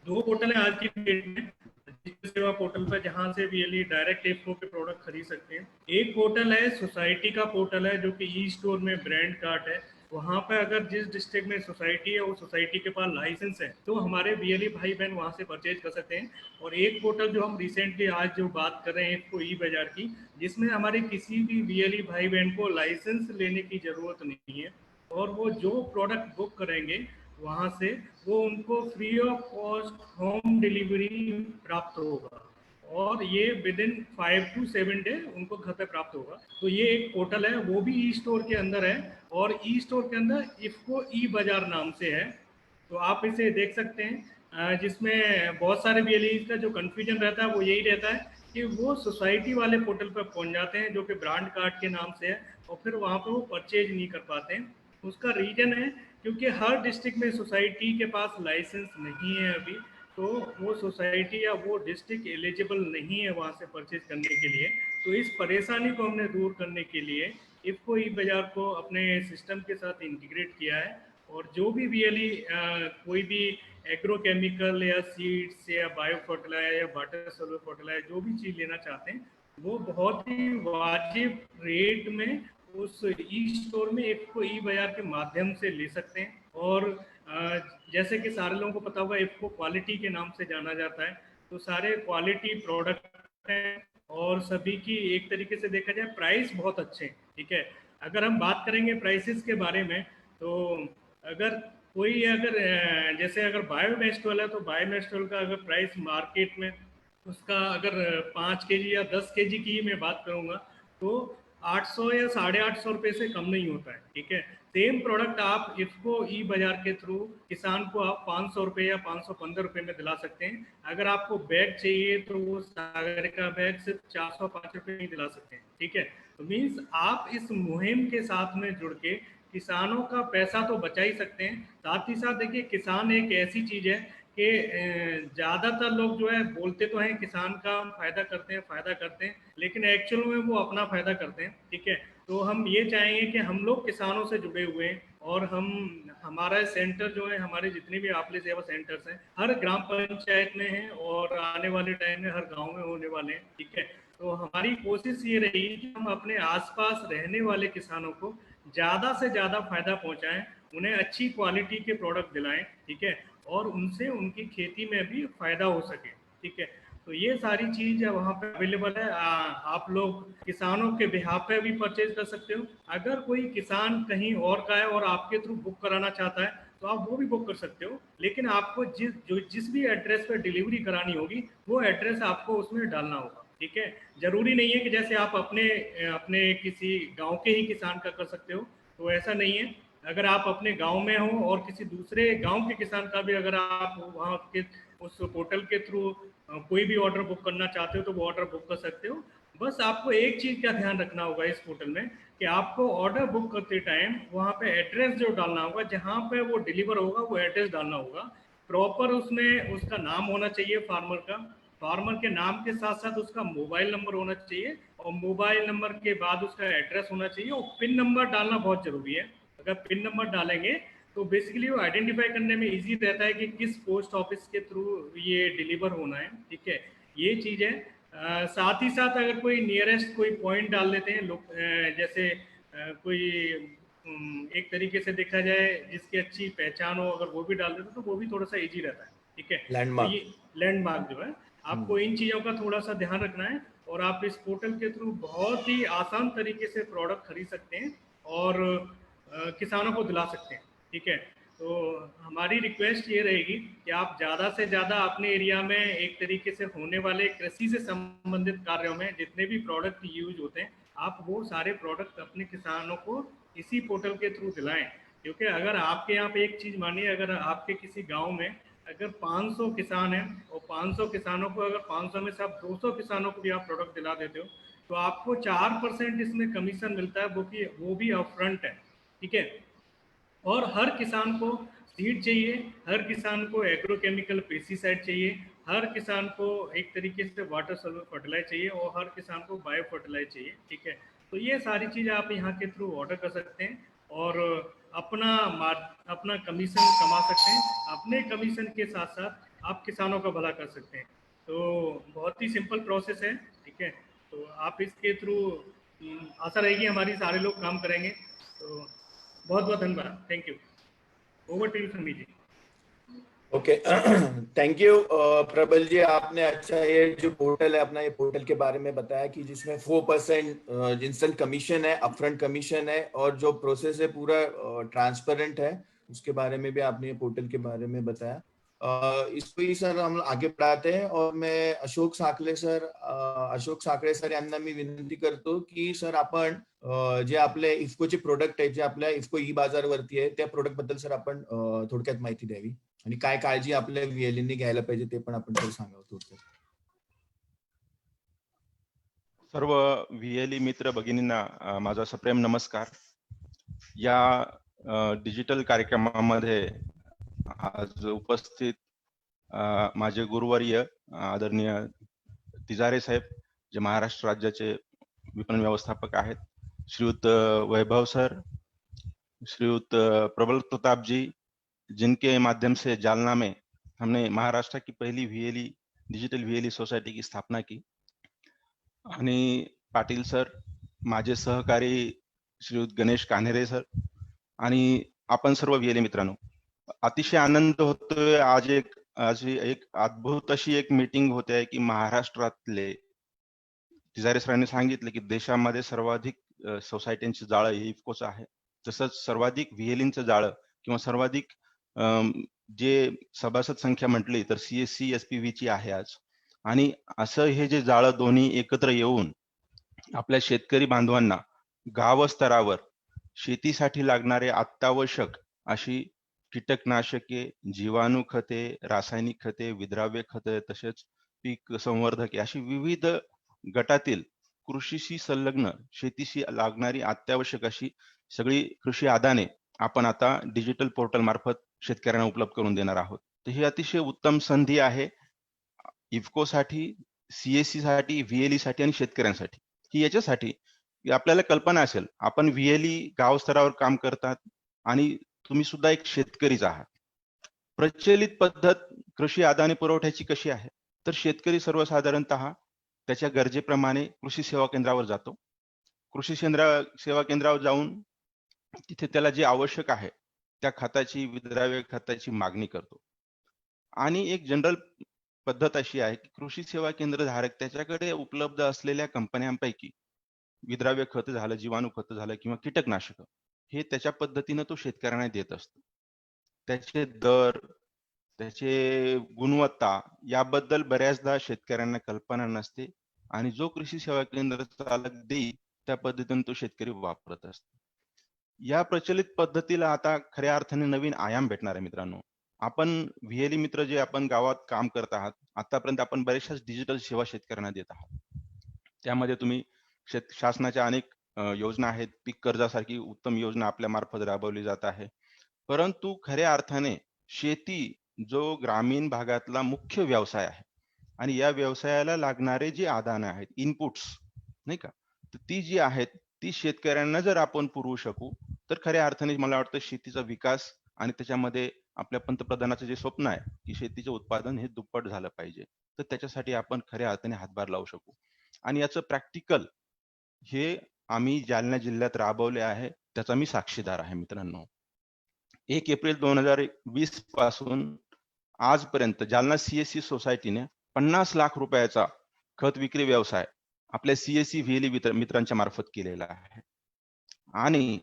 दो पोर्टल है आज की डेट में डिजिटल सेवा पोर्टल पर जहां से VLE डायरेक्ट इफको के प्रोडक्ट खरीद सकते हैं. एक पोर्टल है सोसाइटी का पोर्टल है जो कि ई स्टोर में ब्रांड कार्ड है. वहाँ पर अगर जिस डिस्ट्रिक्ट में सोसाइटी है वो सोसाइटी के पास लाइसेंस है तो हमारे VLE भाई बहन वहाँ से परचेज कर सकते हैं. और एक पोर्टल जो हम रिसेंटली आज जो बात कर रहे हैं इफको ई बाजार की, जिसमें हमारे किसी भी VLE भाई बहन को लाइसेंस लेने की जरूरत नहीं है और वो जो प्रोडक्ट बुक करेंगे वहाँ से वो उनको free of cost home delivery प्राप्त होगा और ये विद इन 5 to 7 डे उनको घर पे प्राप्त होगा. तो ये एक पोर्टल है, वो भी ई स्टोर के अंदर है और ई स्टोर के अंदर इफको ई बाजार नाम से है. तो आप इसे देख सकते हैं. जिसमें बहुत सारे VLE का जो कन्फ्यूजन रहता है वो यही रहता है कि वो सोसाइटी वाले पोर्टल पर पहुंच जाते हैं जो कि ब्रांड कार्ड के नाम से है और फिर वहाँ पर वो परचेज नहीं कर पाते हैं. उसका रीजन है क्योंकि हर डिस्ट्रिक्ट में सोसाइटी के पास लाइसेंस नहीं है अभी, तो वो सोसाइटी या वो डिस्ट्रिक्ट एलिजिबल नहीं है वहाँ से परचेज करने के लिए. तो इस परेशानी को हमने दूर करने के लिए इफको ई बाजार को अपने सिस्टम के साथ इंटीग्रेट किया है और जो भी VLE कोई भी एग्रोकेमिकल या सीड्स या बायो फर्टिलाइजर या वाटर सोलर फर्टिलाइजर जो भी चीज़ लेना चाहते हैं वो बहुत ही वाजिब रेट में उस ई स्टोर में इफको ई बाजार के माध्यम से ले सकते हैं. और जैसे कि सारे लोगों को पता होगा इफको क्वालिटी के नाम से जाना जाता है, तो सारे क्वालिटी प्रोडक्ट हैं और सभी की एक तरीके से देखा जाए प्राइस बहुत अच्छे हैं. ठीक है, अगर हम बात करेंगे प्राइसेस के बारे में तो अगर कोई जैसे अगर बायोमेस्ट्रोल है तो बायोमेस्ट्रोल का अगर प्राइस मार्केट में उसका अगर 5 kg या 10 kg की मैं बात करूँगा तो 800 या 850 रुपये से कम नहीं होता है. ठीक है, सेम प्रोडक्ट आप इफको ई बाजार के थ्रू किसान को आप 500 रुपये या 515 रुपये में दिला सकते हैं. अगर आपको बैग चाहिए तो वो सागर का बैग सिर्फ 405 रुपये में दिला सकते हैं. ठीक है, तो मीन्स आप इस मुहिम के साथ में जुड़ के किसानों का पैसा तो बचा ही सकते हैं. साथ ही साथ देखिए किसान एक ऐसी चीज़ है कि ज़्यादातर लोग जो है बोलते तो हैं किसान का फायदा करते हैं लेकिन एक्चुअल में वो अपना फायदा करते हैं. ठीक है, तो हम ये चाहेंगे कि हम लोग किसानों से जुड़े हुए हैं और हमारा सेंटर जो है हमारे जितने भी आपले सेवा सेंटर्स हैं हर ग्राम पंचायत में हैं और आने वाले टाइम में हर गाँव में होने वाले हैं. ठीक है, तो हमारी कोशिश ये रही कि हम अपने आसपास रहने वाले किसानों को ज़्यादा से ज़्यादा फायदा पहुँचाएँ, उन्हें अच्छी क्वालिटी के प्रोडक्ट दिलाएँ. ठीक है, और उनसे उनकी खेती में भी फायदा हो सके. ठीक है, तो ये सारी चीज़ वहाँ पे अवेलेबल है. आप लोग किसानों के बिहाफ पे भी परचेज कर सकते हो. अगर कोई किसान कहीं और का है और आपके थ्रू बुक कराना चाहता है तो आप वो भी बुक कर सकते हो, लेकिन आपको जिस भी एड्रेस पे डिलीवरी करानी होगी वो एड्रेस आपको उसमें डालना होगा. ठीक है, जरूरी नहीं है कि जैसे आप अपने किसी गाँव के ही किसान का कर सकते हो, तो ऐसा नहीं है. अगर आप अपने गांव में हो और किसी दूसरे गांव के किसान का भी अगर आप वहाँ के उस पोर्टल के थ्रू कोई भी ऑर्डर बुक करना चाहते हो तो वो ऑर्डर बुक कर सकते हो. बस आपको एक चीज का ध्यान रखना होगा इस पोर्टल में कि आपको ऑर्डर बुक करते टाइम वहाँ पे एड्रेस जो डालना होगा, जहाँ पे वो डिलीवर होगा वो एड्रेस डालना होगा प्रॉपर। उसमें उसका नाम होना चाहिए फार्मर का, फार्मर के नाम के साथ साथ उसका मोबाइल नंबर होना चाहिए, और मोबाइल नंबर के बाद उसका एड्रेस होना चाहिए, और पिन नंबर डालना बहुत जरूरी है। अगर पिन नंबर डालेंगे तो बेसिकली वो आइडेंटिफाई करने में इजी रहता है कि किस पोस्ट ऑफिस के थ्रू ये डिलीवर होना है। ठीक है, ये चीज़ है। साथ ही साथ अगर कोई नियरेस्ट कोई पॉइंट डाल देते हैं लोग, जैसे कोई एक तरीके से देखा जाए जिसकी अच्छी पहचान हो, अगर वो भी डाल देते तो वो भी थोड़ा सा इजी रहता है। ठीक है, तो
लैंडमार्क।
ये लैंडमार्क जो है, आपको इन चीज़ों का थोड़ा सा ध्यान रखना है, और आप इस पोर्टल के थ्रू बहुत ही आसान तरीके से प्रोडक्ट खरीद सकते हैं और किसानों को दिला सकते हैं। ठीक है, तो हमारी रिक्वेस्ट ये रहेगी कि आप ज़्यादा से ज़्यादा अपने एरिया में एक तरीके से होने वाले कृषि से संबंधित कार्यों में जितने भी प्रोडक्ट यूज होते हैं, आप वो सारे प्रोडक्ट अपने किसानों को इसी पोर्टल के थ्रू दिलाएं। क्योंकि अगर आपके यहाँ पे एक चीज़ मानिए, अगर आपके किसी गांव में अगर 500 किसान हैं और 500 किसानों को, अगर 500 में से आप 200 किसानों को भी आप प्रोडक्ट दिला देते हो, तो आपको 4% इसमें कमीशन मिलता है, वो भी अपफ्रंट है। ठीक है, और हर किसान को सीड चाहिए, हर किसान को एग्रोकेमिकल पेस्टिसाइड चाहिए, हर किसान को एक तरीके से वाटर सॉल्युबल फर्टिलाइजर चाहिए, और हर किसान को बायो फर्टिलाइजर चाहिए। ठीक है, तो ये सारी चीज़ें आप यहाँ के थ्रू ऑर्डर कर सकते हैं और अपना अपना कमीशन कमा सकते हैं। अपने कमीशन के साथ साथ आप किसानों का भला कर सकते हैं। तो बहुत ही सिंपल प्रोसेस है। ठीक है, तो आप इसके थ्रू आशा रहेगी हमारी सारे लोग काम करेंगे। तो बहुत बहुत धन्यवाद, thank you. Over to you Sami ji.
Okay, thank you प्रबल जी। आपने अच्छा ये जो पोर्टल है अपना, ये पोर्टल के बारे में बताया कि जिसमें 4% इंस्टेंट कमीशन है, अपफ्रंट कमीशन है, और जो प्रोसेस है पूरा ट्रांसपेरेंट है, उसके बारे में भी आपने ये पोर्टल के बारे में बताया। इसको ही सर हम आगे बढ़ाते हैं, और मैं अशोक साखळे सर यांना मी विनंती करतो की सर आपण जे आपले इफ्कोचे प्रोडक्ट आहे, जे आपल्या इफ्को ई बाजार वरती आहे, त्या प्रोडक्ट बद्दल सर आपण थोडक्यात माहिती द्यावी, आणि काय काळजी आपल्या व्हीएलईने घ्यायला पाहिजे ते पण आपण सांगावं थोडक्यात.
सर्व व्हीएलई मित्र भगिनींना माझा सप्रेम नमस्कार. या डिजिटल कार्यक्रमामध्ये आज उपस्थित माझे गुरुवर्य आदरणीय तिजारे साहेब, जे महाराष्ट्र राज्याचे विपणन व्यवस्थापक आहेत, श्रीयुत वैभव सर, श्रीयुत प्रबल प्रताप जी, जिनके माध्यम से जालना में हमने महाराष्ट्र की पहली व्हीएलई डिजिटल व्हीएलई सोसायटी की स्थापना की, आणि पाटील सर, माझे सहकारी श्रीयुत गणेश कान्हेरे सर, आणि आपण सर्व व्हीएलई मित्रांनो, अतिशय आनंद होतोय. आज एक अद्भुत अशी एक मीटिंग होते आहे की महाराष्ट्रातले, तिजारे सरांनी सांगितले की देशामध्ये सर्वाधिक सोसायट्यांची जाळं हे इफ्कोचं आहे, तसंच सर्वाधिक व्हीएलईंचं जाळं किंवा सर्वाधिक जे सभासद संख्या म्हटली तर सीएससी एसपीव्हीची आहे आज. आणि असं हे जे जाळं दोन्ही एकत्र येऊन आपल्या शेतकरी बांधवांना गाव स्तरावर शेतीसाठी लागणारे अत्यावश्यक अशी कीटकनाशके, जीवाणू खते, रासायनिक खते, विद्राव्य खते, तसेच पीक संवर्धके अशी विविध गटातील कृषीशी संलग्न शेतीशी लागणारी अत्यावश्यक अशी सगळी कृषी आदाने आपण आता डिजिटल पोर्टल मार्फत शेतकऱ्यांना उपलब्ध करून देणार आहोत. तर ही अतिशय उत्तम संधी आहे इफ्को साठी, सीएससी साठी, व्हीएलई साठी आणि शेतकऱ्यांसाठी. ही याच्यासाठी की आपल्याला कल्पना असेल, आपण व्हीएलई गाव स्तरावर काम करतात आणि तुम्ही सुद्धा एक शेतकरीच आहात. प्रचलित पद्धत कृषी आदाने पुरवठ्याची कशी आहे, तर शेतकरी सर्वसाधारणतः त्याच्या गरजेप्रमाणे कृषी सेवा केंद्रावर जातो. कृषी सेवा केंद्रावर जाऊन तिथे त्याला जे आवश्यक आहे त्या खताची, विद्राव्य खताची मागणी करतो. आणि एक जनरल पद्धत अशी आहे की कृषी सेवा केंद्र धारक त्याच्याकडे उपलब्ध असलेल्या कंपन्यांपैकी विद्राव्य खत झालं, जीवाणू खत झालं किंवा कीटकनाशक, हे त्याच्या पद्धतीने तो शेतकऱ्यांना देत असतो. त्याचे दर, त्याचे गुणवत्ता याबद्दल बऱ्याचदा शेतकऱ्यांना कल्पना नसते, आणि जो कृषी सेवा केंद्र चालक देईल त्या पद्धतीने तो शेतकरी वापरत असतो. या प्रचलित पद्धतीला आता खऱ्या अर्थाने नवीन आयाम भेटणार आहे मित्रांनो. आपण व्हीएलई मित्र जे आपण गावात काम करत आहात, आतापर्यंत आपण बऱ्याचशा डिजिटल सेवा शेतकऱ्यांना देत आहात. त्यामध्ये तुम्ही शासनाच्या अनेक योजना आहेत. पीक कर्जासारखी उत्तम योजना आपल्या मार्फत राबवली जात आहे. परंतु खऱ्या अर्थाने शेती जो ग्रामीण भागातला मुख्य व्यवसाय आहे आणि या व्यवसायाला लागणारे जे आदाने आहेत, इनपुट्स नाही का, तर ती जी आहेत ती शेतकऱ्यांना जर आपण पुरवू शकू तर खऱ्या अर्थाने मला वाटतं शेतीचा विकास आणि त्याच्यामध्ये आपल्या पंतप्रधानाचं जे स्वप्न आहे की शेतीचे उत्पादन हे दुप्पट झालं पाहिजे, तर त्याच्यासाठी आपण खऱ्या अर्थाने हातभार लावू शकू. आणि याचं प्रॅक्टिकल हे आम्ही जालना जिल्ह्यात राबवले आहे, त्याचा मी साक्षीदार आहे मित्रांनो. 1 एप्रिल 2020 पासून आजपर्यंत जालना सीएससी सोसायटीने 50 लाख रुपयाचा खत विक्री व्यवसाय आपल्या सीएससी व्हीएलई मित्रांच्या मार्फत केलेला आहे. आणि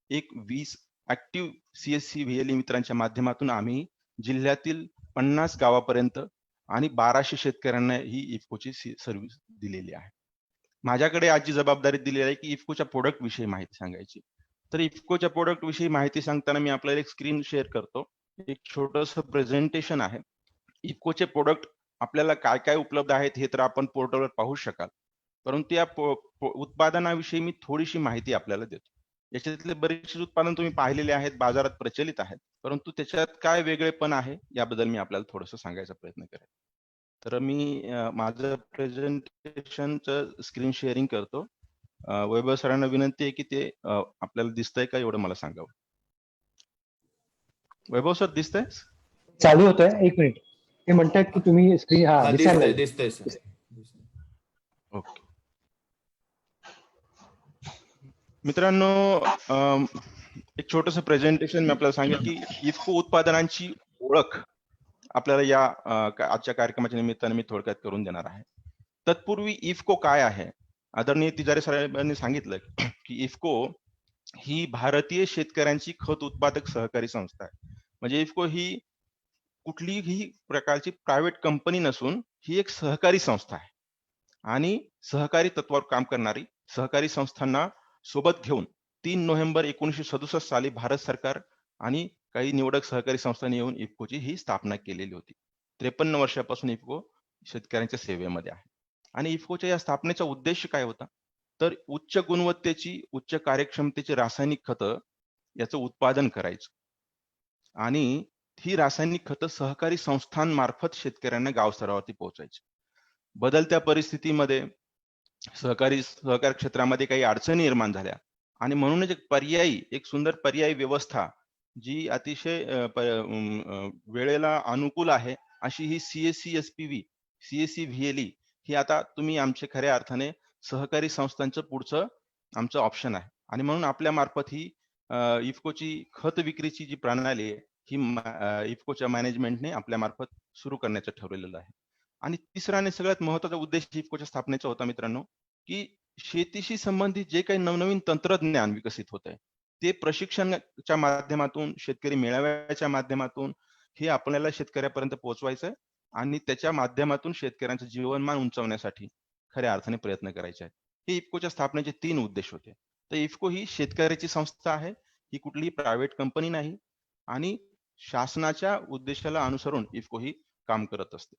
एक 20 ऍक्टिव्ह सीएससी व्हीएलई मित्रांच्या माध्यमातून आम्ही जिल्ह्यातील 50 गावापर्यंत आणि 1200 शेतकऱ्यांना ही इफ्कोची सर्व्हिस दिलेली आहे. माझ्याकडे आज जी जबाबदारी दिलेली आहे की इफ्कोच्या प्रोडक्ट विषयी माहिती सांगायची. तर इफ्कोच्या प्रोडक्ट विषयी माहिती सांगताना मी आपल्याला एक स्क्रीन शेअर करतो. एक छोटस प्रेझेंटेशन आहे. इफ्कोचे प्रोडक्ट आपल्याला काय काय उपलब्ध आहेत हे तर आपण पोर्टलवर पाहू शकाल, परंतु या उत्पादनाविषयी मी थोडीशी माहिती आपल्याला देतो. याच्यातले बरेचसे उत्पादन तुम्ही पाहिलेले आहेत, बाजारात प्रचलित आहेत, परंतु त्याच्यात काय वेगळेपण आहे याबद्दल मी आपल्याला थोडंसं सांगायचा प्रयत्न करेन. तर मी माझं प्रेझेंटेशनचं स्क्रीन शेअरिंग करतो. वैभव सरांना विनंती आहे की ते आपल्याला दिसतंय का एवढं मला सांगावं. वैभव सर दिसतंय?
चालू होतोय, 1 मिनिट. ते म्हणतात की तुम्ही स्क्रीन
दिसतंय सर.
ओके मित्रांनो, एक छोटस प्रेझेंटेशन मी आपल्याला सांगेल की इफ्को उत्पादनांची ओळख आपल्याला या आजच्या कार्यक्रमाच्या निमित्ताने मी थोडक्यात करून देणार आहे. तत्पूर्वी इफ्को काय आहे? आदरणीय तिजारे साहेबांनी सांगितलं की इफ्को ही भारतीय शेतकऱ्यांची खत उत्पादक सहकारी संस्था आहे. म्हणजे इफ्को ही कुठलीही प्रकारची प्रायव्हेट कंपनी नसून ही एक सहकारी संस्था आहे आणि सहकारी तत्वावर काम करणारी सहकारी संस्थांना सोबत घेऊन 3 नोव्हेंबर 1967 साली भारत सरकार आणि काही निवडक सहकारी संस्थांनी येऊन इफ्कोची ही स्थापना केलेली होती. 53 वर्षापासून इफ्को शेतकऱ्यांच्या सेवेमध्ये आहे. आणि इफ्कोच्या या स्थापनेचा उद्देश काय होता? तर उच्च गुणवत्तेची, उच्च कार्यक्षमतेची रासायनिक खतं याचं उत्पादन करायचं आणि ही रासायनिक खतं सहकारी संस्थांमार्फत शेतकऱ्यांना गाव स्तरावरती पोहोचायची. बदलत्या परिस्थितीमध्ये सहकार क्षेत्रामध्ये काही अडचणी निर्माण झाल्या आणि म्हणूनच एक सुंदर पर्यायी व्यवस्था जी अतिशय वेळेला अनुकूल आहे अशी ही सीएससी एसपीव्ही, सीएससी व्हीएलई ही आता तुम्ही आमचे खऱ्या अर्थाने सहकारी संस्थांचं पुढचं आमचं ऑप्शन आहे. आणि म्हणून आपल्या मार्फत ही इफ्कोची खत विक्रीची जी प्रणाली आहे ही इफ्कोच्या मॅनेजमेंटने आपल्या मार्फत सुरू करण्याचं ठरवलेलं आहे. आणि तिसरा आणि सगळ्यात महत्त्वाचा उद्देश इफ्कोच्या स्थापनेचा होता मित्रांनो, की शेतीशी संबंधित जे काही नवनवीन तंत्रज्ञान विकसित होत आहे ते प्रशिक्षणाच्या माध्यमातून, शेतकरी मेळाव्याच्या माध्यमातून हे आपल्याला शेतकऱ्यापर्यंत पोहोचवायचं आहे आणि त्याच्या माध्यमातून शेतकऱ्यांचं जीवनमान उंचावण्यासाठी खऱ्या अर्थाने प्रयत्न करायचे आहेत. हे इफ्कोच्या स्थापनेचे 3 उद्देश होते. तर इफ्को ही शेतकऱ्याची संस्था आहे, ही कुठलीही प्रायव्हेट कंपनी नाही आणि शासनाच्या उद्देशाला अनुसरून इफ्को ही काम करत असते.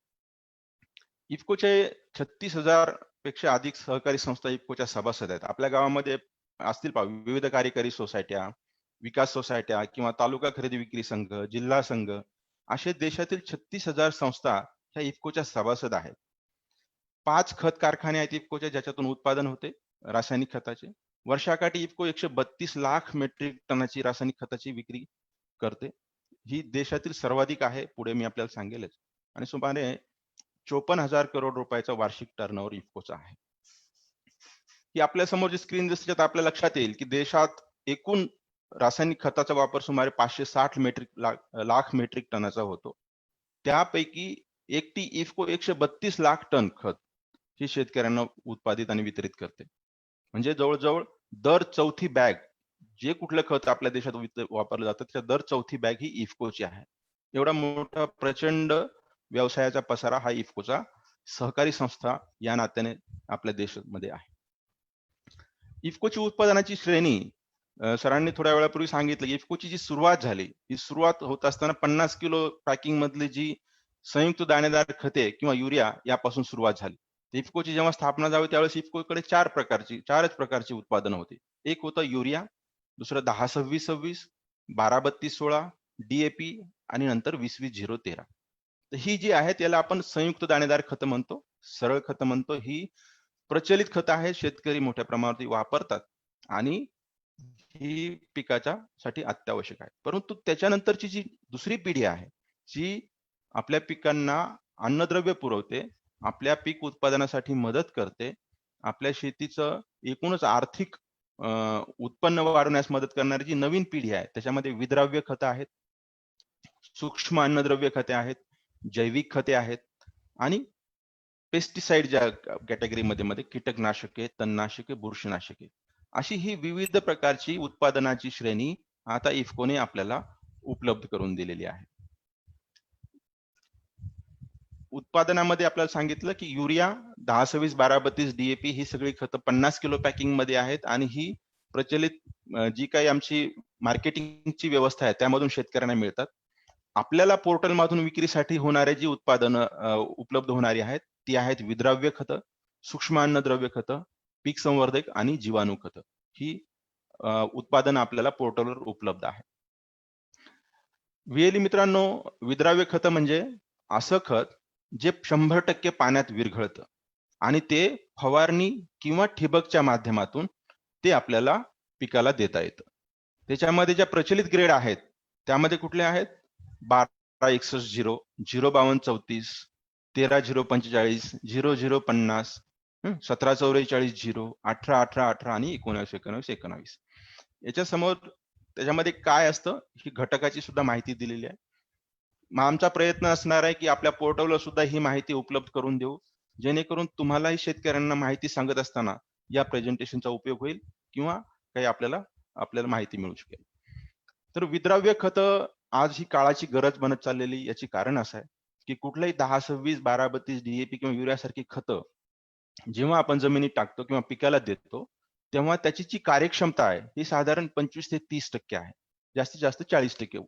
इफ्कोचे 36,000 पेक्षा अधिक सहकारी संस्था इफ्कोच्या सभासद आहेत. आपल्या गावामध्ये असतील विविध कार्यकारी सोसायट्या, विकास सोसायट्या किंवा तालुका खरेदी विक्री संघ, जिल्हा संघ असे देशातील 36,000 संस्था ह्या इफ्कोच्या सभासद आहेत. 5 खत कारखाने आहेत इफ्कोच्या ज्याच्यातून उत्पादन होते रासायनिक खताचे. वर्षाकाठी इफ्को 132 लाख मेट्रिक टनाची रासायनिक खताची विक्री करते. ही देशातील सर्वाधिक आहे, पुढे मी आपल्याला सांगेलच. आणि सुमारे 54,000 करोड रुपयाचा वार्षिक टर्नओव्हर इफ्कोचा आहे. ही आपल्या समोर जी स्क्रीन दिसते त्यात आपल्या लक्षात येईल की देशात एकूण रासायनिक खताचा वापर सुमारे 560 लाख मेट्रिक टनाचा होतो. त्यापैकी एकटी इफ्को 132 लाख टन खत ही शेतकऱ्यांना उत्पादित आणि वितरित करते. म्हणजे जवळजवळ दर चौथी बॅग जे कुठलं खत आपल्या देशात वापरलं जातं त्याच्या दर चौथी बॅग ही इफ्कोची आहे. एवढा मोठा प्रचंड व्यवसायाचा पसारा हा इफ्कोचा सहकारी संस्था या नात्याने आपल्या देशामध्ये आहे. इफ्कोची उत्पादनाची श्रेणी सरांनी थोड्या वेळापूर्वी सांगितलं की इफ्कोची जी सुरुवात झाली ही सुरुवात होत असताना 50 किलो पॅकिंग मधली जी संयुक्त दाणेदार खते किंवा युरिया यापासून सुरुवात झाली. इफकोची जेव्हा स्थापना झाली त्यावेळेस इफकोकडे चारच प्रकारची उत्पादनं होती. एक होतं युरिया, दुसरं 10-26-26, 12-32-16, DAP आणि नंतर 20-20-0-13. तर ही जी आहेत याला आपण संयुक्त दाणेदार खतं म्हणतो, सरळ खतं म्हणतो. ही प्रचलित खतं आहेत, शेतकरी मोठ्या प्रमाणावरती वापरतात आणि ही पिकाच्या साठी अत्यावश्यक आहे. परंतु त्याच्यानंतरची जी दुसरी पिढी आहे, जी आपल्या पिकांना अन्नद्रव्य पुरवते, आपल्या पीक उत्पादनासाठी मदत करते, आपल्या शेतीचं एकूणच आर्थिक उत्पन्न वाढवण्यास मदत करणारी जी नवीन पिढी आहे, त्याच्यामध्ये विद्राव्य खतं आहेत, सूक्ष्म अन्नद्रव्य खते आहेत, जैविक खते आहेत आणि पेस्टिसाइड ज्या कॅटेगरीमध्ये कीटकनाशके, तणनाशके, बुरशीनाशके अशी ही विविध प्रकारची उत्पादनाची श्रेणी आता इफकोने आपल्याला उपलब्ध करून दिलेली आहे. उत्पादनामध्ये आपल्याला सांगितलं की युरिया 10-26-12-32 DAP ही सगळी खतं 50 किलो पॅकिंग मध्ये आहेत आणि ही प्रचलित जी काही आमची मार्केटिंगची व्यवस्था आहे त्यामधून शेतकऱ्यांना मिळतात. आपल्याला पोर्टल मधून विक्रीसाठी होणारे जी उत्पादनं उपलब्ध होणारी आहेत ती आहेत विद्राव्य खतं, सूक्ष्म अन्नद्रव्य खतं, पीक संवर्धक आणि जीवाणू खतं. ही उत्पादन आपल्याला पोर्टलवर उपलब्ध आहे. VLE मित्रांनो, विद्राव्य खतं म्हणजे असं खत जे 100% पाण्यात विरघळतं आणि ते फवारणी किंवा ठिबकच्या माध्यमातून ते आपल्याला पिकाला देता येतं. त्याच्यामध्ये ज्या प्रचलित ग्रेड आहेत त्यामध्ये कुठले आहेत? 12-61-0, 0-52-34, 13-0-45, 0-0-50, 17-44-0, 18-18-18 आणि 19-19-19. याच्या समोर त्याच्यामध्ये काय असतं ही घटकाची सुद्धा माहिती दिलेली आहे. मग आमचा प्रयत्न असणार आहे की आपल्या पोर्टलवर सुद्धा ही माहिती उपलब्ध करून देऊ, जेणेकरून तुम्हालाही शेतकऱ्यांना माहिती सांगत असताना या प्रेझेंटेशनचा उपयोग होईल किंवा काही आपल्याला माहिती मिळू शकेल. तर विद्राव्य खतं आज ही काळाची गरज बनत चाललेली याची कारण असं आहे की कुठल्याही 10-26-12-32 DAP किंवा युरिया सारखी खतं जेव्हा आपण जमिनीत टाकतो किंवा पिकाला देतो तेव्हा त्याची जी कार्यक्षमता आहे ही साधारण 25 ते 30% आहे, जास्तीत जास्त 40%.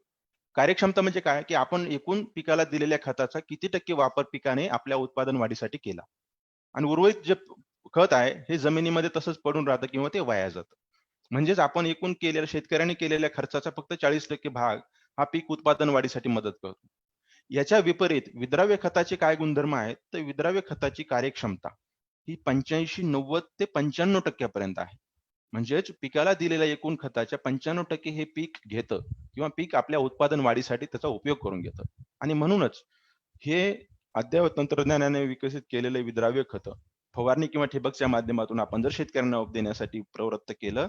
कार्यक्षमता म्हणजे काय की आपण एकूण पिकाला दिलेल्या खताचा किती टक्के वापर पिकाने आपल्या उत्पादन वाढीसाठी केला आणि उर्वरित जे खत आहे हे जमिनीमध्ये तसंच पडून राहतं किंवा ते वाया जातं. म्हणजेच आपण एकूण केलेल्या शेतकऱ्यांनी केलेल्या खर्चाचा फक्त 40% भाग हा पीक उत्पादन वाढीसाठी मदत करतो. याच्या विपरीत विद्राव्य खताचे काय गुणधर्म आहेत तर विद्राव्य खताची कार्यक्षमता ही 85-90 ते 95% पर्यंत आहे. म्हणजेच पिकाला दिलेल्या एकूण खताच्या 95% हे पीक घेतं किंवा पीक आपल्या उत्पादन वाढीसाठी त्याचा उपयोग करून घेतं. आणि म्हणूनच हे अद्ययावत तंत्रज्ञानाने विकसित केलेले विद्राव्य खतं फवारणी किंवा ठिबकच्या माध्यमातून आपण जर शेतकऱ्यांना देण्यासाठी प्रवृत्त केलं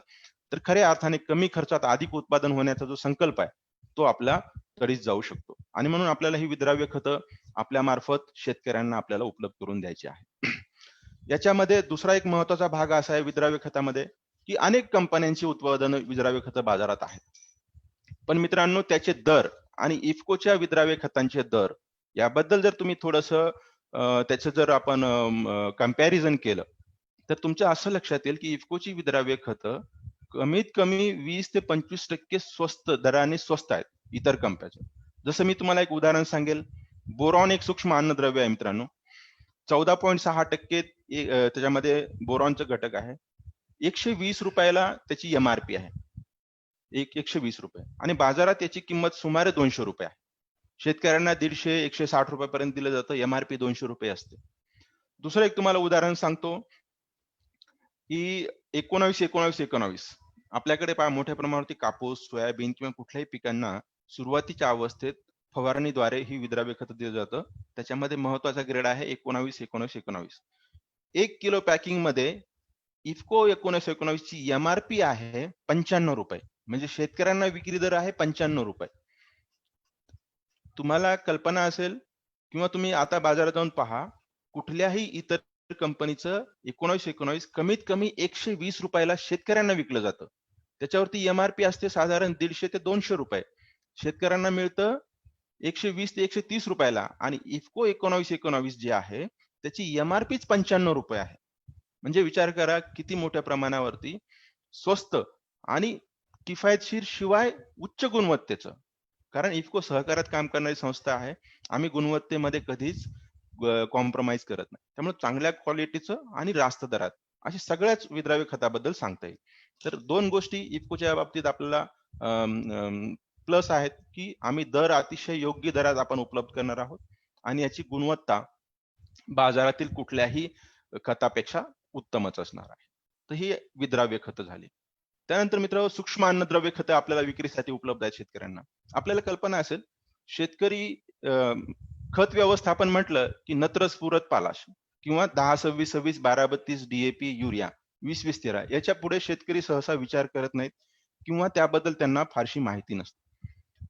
तर खऱ्या अर्थाने कमी खर्चात अधिक उत्पादन होण्याचा जो संकल्प आहे तो आपला तडीस जाऊ शकतो. आणि म्हणून आपल्याला ही विद्राव्य खतं आपल्या मार्फत शेतकऱ्यांना आपल्याला उपलब्ध करून द्यायची आहे. याच्यामध्ये दुसरा एक महत्वाचा भाग असा आहे विद्राव्य खतामध्ये की अनेक कंपन्यांची उत्पादनं विद्राव्य खतं बाजारात आहेत. पण मित्रांनो त्याचे दर आणि इफकोच्या विद्राव्य खतांचे दर याबद्दल जर तुम्ही थोडंसं त्याचं जर आपण कंपॅरिझन केलं तर तुमच्या असं लक्षात येईल की इफकोची विद्राव्य खतं कमीत कमी 20 ते 25% स्वस्त दराने स्वस्त आहेत इतर कंपन्यांच्या. जसं मी तुम्हाला एक उदाहरण सांगेल, बोरॉन एक सूक्ष्म अन्नद्रव्य आहे मित्रांनो, 14.6% त्याच्यामध्ये बोरॉनचं घटक आहे. 120 रुपयाला त्याची MRP आहे, 120 रुपये आणि बाजारात याची किंमत सुमारे 200 रुपये आहे. शेतकऱ्यांना 150-160 रुपयापर्यंत दिलं जातं, MRP 200 रुपये असते. दुसरं एक तुम्हाला उदाहरण सांगतो की 19-19-19 आपल्याकडे पहा मोठ्या प्रमाणावरती कापूस, सोयाबीन किंवा कुठल्याही पिकांना सुरुवातीच्या अवस्थेत फवारणीद्वारे ही विद्राव्य खतं दिलं जातं. त्याच्यामध्ये महत्वाचा ग्रेड आहे 19-19-19. 1 किलो पॅकिंग मध्ये इफको 19-19 ची MRP आहे 95 रुपये, म्हणजे शेतकऱ्यांना विक्री दर आहे 95 रुपये. तुम्हाला कल्पना असेल किंवा तुम्ही आता बाजारात जाऊन पहा, कुठल्याही इतर कंपनीचं 19-19 कमीत कमी 120 रुपयाला शेतकऱ्यांना विकलं जातं. त्याच्यावरती MRP असते साधारण 150 ते 200 रुपये. शेतकऱ्यांना मिळतं 120 ते 130 रुपयाला आणि इफको 19-19 जे आहे त्याची MRP 95 रुपये आहे. म्हणजे विचार करा किती मोठ्या प्रमाणावरती स्वस्त आणि किफायतशीर शिवाय उच्च गुणवत्तेचं. कारण इफको सहकार्यात काम करणारी संस्था आहे. आम्ही गुणवत्तेमध्ये कधीच कॉम्प्रोमाइज करत नाही. त्यामुळे चांगल्या क्वालिटीचं आणि रास्त दरात अशी सगळ्याच विद्राव्य खताबद्दल सांगता येईल. तर 2 गोष्टी इफ्कोच्या बाबतीत आपल्याला प्लस आहेत, की आम्ही दर अतिशय योग्य दरात आपण उपलब्ध करणार आहोत आणि याची गुणवत्ता बाजारातील कुठल्याही खतापेक्षा उत्तमच असणार आहे. तर ही विद्राव्य खतं झाली. त्यानंतर मित्र सूक्ष्म अन्नद्रव्य खतं आपल्याला विक्रीसाठी उपलब्ध आहेत शेतकऱ्यांना. आपल्याला कल्पना असेल, शेतकरी खत व्यवस्थापन म्हटलं की नत्र, स्फुरद, पालाश किंवा 10-26-26, 12-32 DAP, युरिया, 20-20-13 याच्या पुढे शेतकरी सहसा विचार करत नाहीत किंवा त्याबद्दल त्यांना फारशी माहिती नसते.